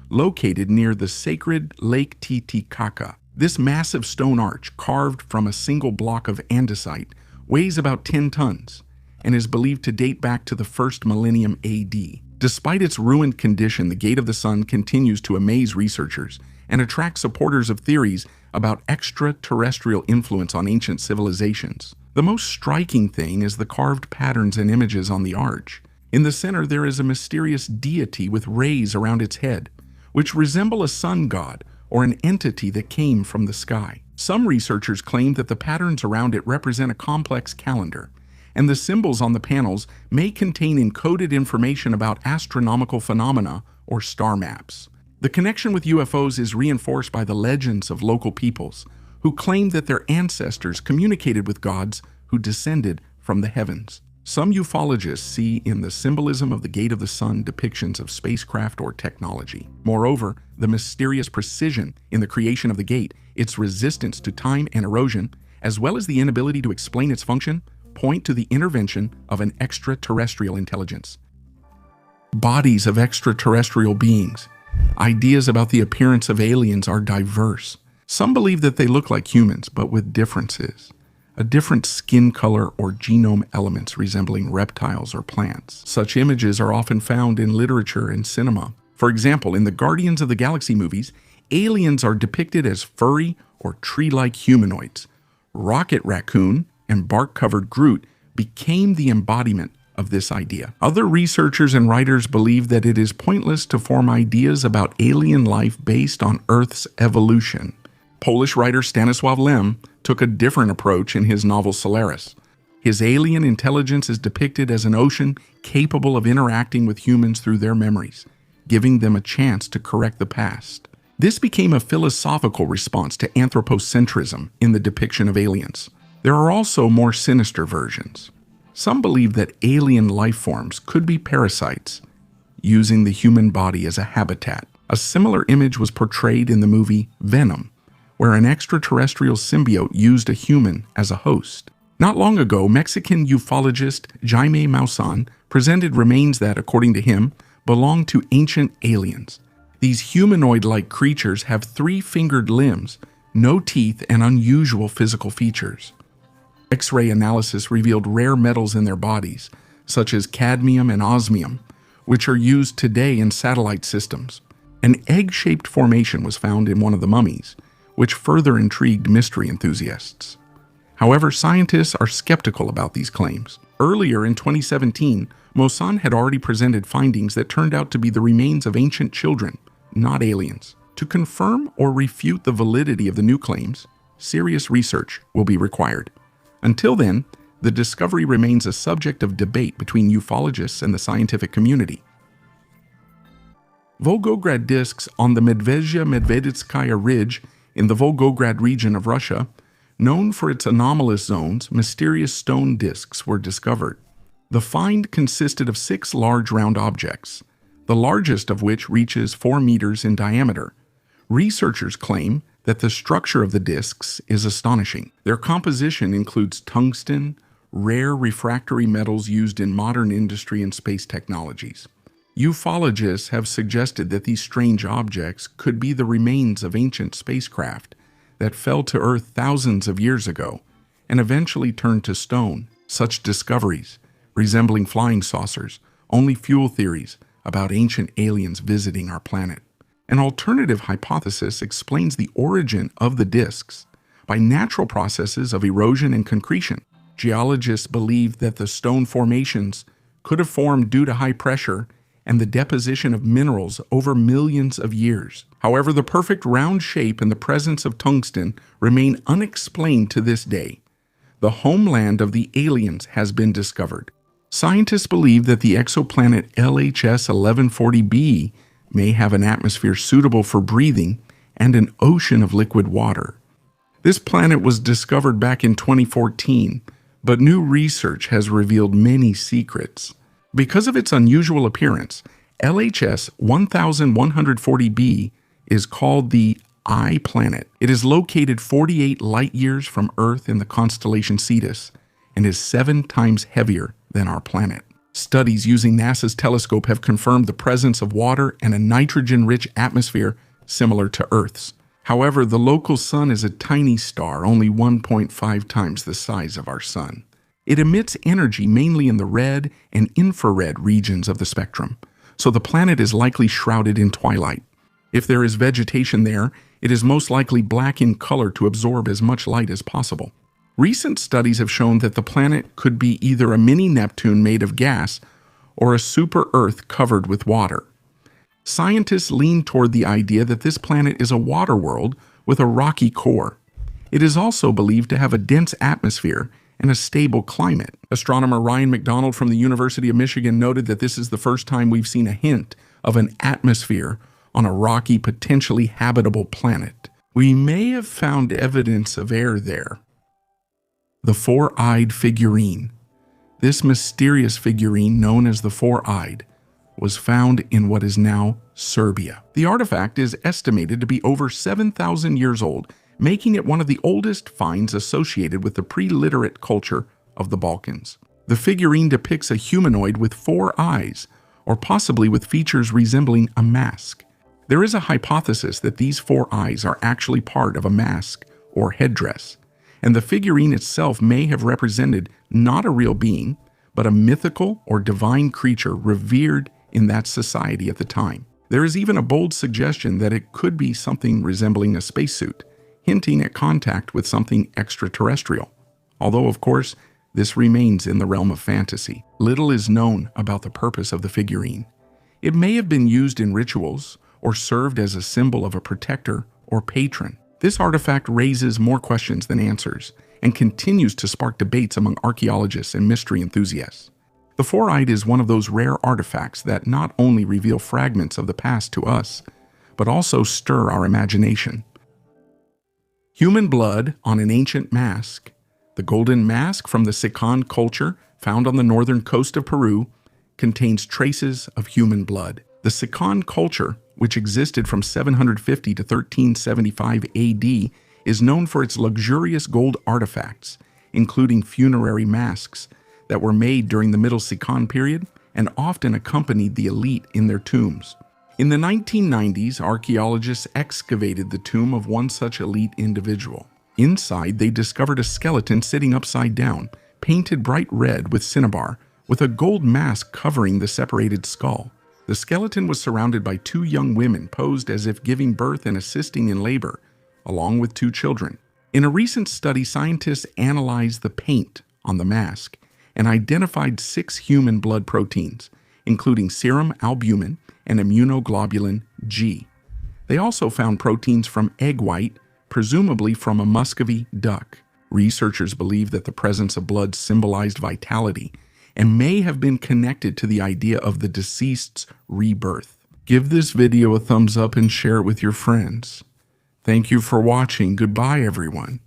located near the sacred Lake Titicaca. This massive stone arch, carved from a single block of andesite, weighs about 10 tons and is believed to date back to the 1st millennium AD. Despite its ruined condition, the Gate of the Sun continues to amaze researchers and attract supporters of theories about extraterrestrial influence on ancient civilizations. The most striking thing is the carved patterns and images on the arch. In the center, there is a mysterious deity with rays around its head, which resemble a sun god or an entity that came from the sky. Some researchers claim that the patterns around it represent a complex calendar, and the symbols on the panels may contain encoded information about astronomical phenomena or star maps. The connection with UFOs is reinforced by the legends of local peoples, who claim that their ancestors communicated with gods who descended from the heavens. Some ufologists see in the symbolism of the Gate of the Sun depictions of spacecraft or technology. Moreover, the mysterious precision in the creation of the gate, its resistance to time and erosion, as well as the inability to explain its function, point to the intervention of an extraterrestrial intelligence. bodies of extraterrestrial beings. Ideas about the appearance of aliens are diverse. Some believe that they look like humans, but with differences. A different skin color or genome elements resembling reptiles or plants. Such images are often found in literature and cinema. For example, in the Guardians of the Galaxy movies, aliens are depicted as furry or tree-like humanoids. Rocket Raccoon and bark-covered Groot became the embodiment of this idea. Other researchers and writers believe that it is pointless to form ideas about alien life based on Earth's evolution. Polish writer Stanisław Lem took a different approach in his novel Solaris. His alien intelligence is depicted as an ocean capable of interacting with humans through their memories, giving them a chance to correct the past. This became a philosophical response to anthropocentrism in the depiction of aliens. There are also more sinister versions. Some believe that alien life forms could be parasites, using the human body as a habitat. A similar image was portrayed in the movie Venom, where an extraterrestrial symbiote used a human as a host. Not long ago, Mexican ufologist Jaime Maussan presented remains that, according to him, belong to ancient aliens. These humanoid-like creatures have 3-fingered limbs, no teeth, and unusual physical features. X-ray analysis revealed rare metals in their bodies, such as cadmium and osmium, which are used today in satellite systems. An egg-shaped formation was found in one of the mummies, which further intrigued mystery enthusiasts. However, scientists are skeptical about these claims. Earlier in 2017, Maussan had already presented findings that turned out to be the remains of ancient children, not aliens. To confirm or refute the validity of the new claims, serious research will be required. Until then, the discovery remains a subject of debate between ufologists and the scientific community. Volgograd disks on the Medvedya-Medveditskaya Ridge in the Volgograd region of Russia, known for its anomalous zones, mysterious stone disks were discovered. The find consisted of 6 large round objects, the largest of which reaches 4 meters in diameter. Researchers claim that the structure of the disks is astonishing. Their composition includes tungsten, rare refractory metals used in modern industry and space technologies. Ufologists have suggested that these strange objects could be the remains of ancient spacecraft that fell to Earth thousands of years ago and eventually turned to stone. Such discoveries, resembling flying saucers, only fuel theories about ancient aliens visiting our planet. An alternative hypothesis explains the origin of the disks by natural processes of erosion and concretion. Geologists believe that the stone formations could have formed due to high pressure and the deposition of minerals over millions of years. However, the perfect round shape and the presence of tungsten remain unexplained to this day. The homeland of the aliens has been discovered. Scientists believe that the exoplanet LHS 1140b may have an atmosphere suitable for breathing and an ocean of liquid water. This planet was discovered back in 2014, but new research has revealed many secrets. Because of its unusual appearance, LHS 1140b is called the I planet. It is located 48 light-years from Earth in the constellation Cetus and is 7 times heavier than our planet. Studies using NASA's telescope have confirmed the presence of water and a nitrogen-rich atmosphere similar to Earth's. However, the local sun is a tiny star, only 1.5 times the size of our sun. It emits energy mainly in the red and infrared regions of the spectrum, so the planet is likely shrouded in twilight. If there is vegetation there, it is most likely black in color to absorb as much light as possible. Recent studies have shown that the planet could be either a mini Neptune made of gas or a super Earth covered with water. Scientists lean toward the idea that this planet is a water world with a rocky core. It is also believed to have a dense atmosphere and a stable climate. Astronomer Ryan McDonald from the University of Michigan noted that this is the first time we've seen a hint of an atmosphere on a rocky, potentially habitable planet. We may have found evidence of air there. The Four-Eyed Figurine. This mysterious figurine, known as the Four-Eyed, was found in what is now Serbia. The artifact is estimated to be over 7,000 years old, making it one of the oldest finds associated with the pre-literate culture of the Balkans. The figurine depicts a humanoid with 4 eyes, or possibly with features resembling a mask. There is a hypothesis that these 4 eyes are actually part of a mask or headdress, and the figurine itself may have represented not a real being, but a mythical or divine creature revered in that society at the time. There is even a bold suggestion that it could be something resembling a spacesuit, hinting at contact with something extraterrestrial. Although, of course, this remains in the realm of fantasy. Little is known about the purpose of the figurine. It may have been used in rituals or served as a symbol of a protector or patron. This artifact raises more questions than answers and continues to spark debates among archaeologists and mystery enthusiasts. The 4-eyed is one of those rare artifacts that not only reveal fragments of the past to us, but also stir our imagination. Human blood on an ancient mask. The golden mask from the Sican culture, found on the northern coast of Peru, contains traces of human blood. The Sican culture, which existed from 750 to 1375 AD, is known for its luxurious gold artifacts, including funerary masks that were made during the Middle Sican period and often accompanied the elite in their tombs. In the 1990s, archaeologists excavated the tomb of one such elite individual. Inside, they discovered a skeleton sitting upside down, painted bright red with cinnabar, with a gold mask covering the separated skull. The skeleton was surrounded by 2 young women posed as if giving birth and assisting in labor, along with 2 children. In a recent study, scientists analyzed the paint on the mask and identified 6 human blood proteins, including serum albumin and immunoglobulin G. They also found proteins from egg white, presumably from a Muscovy duck. Researchers believe that the presence of blood symbolized vitality and may have been connected to the idea of the deceased's rebirth. Give this video a thumbs up and share it with your friends. Thank you for watching. Goodbye, everyone.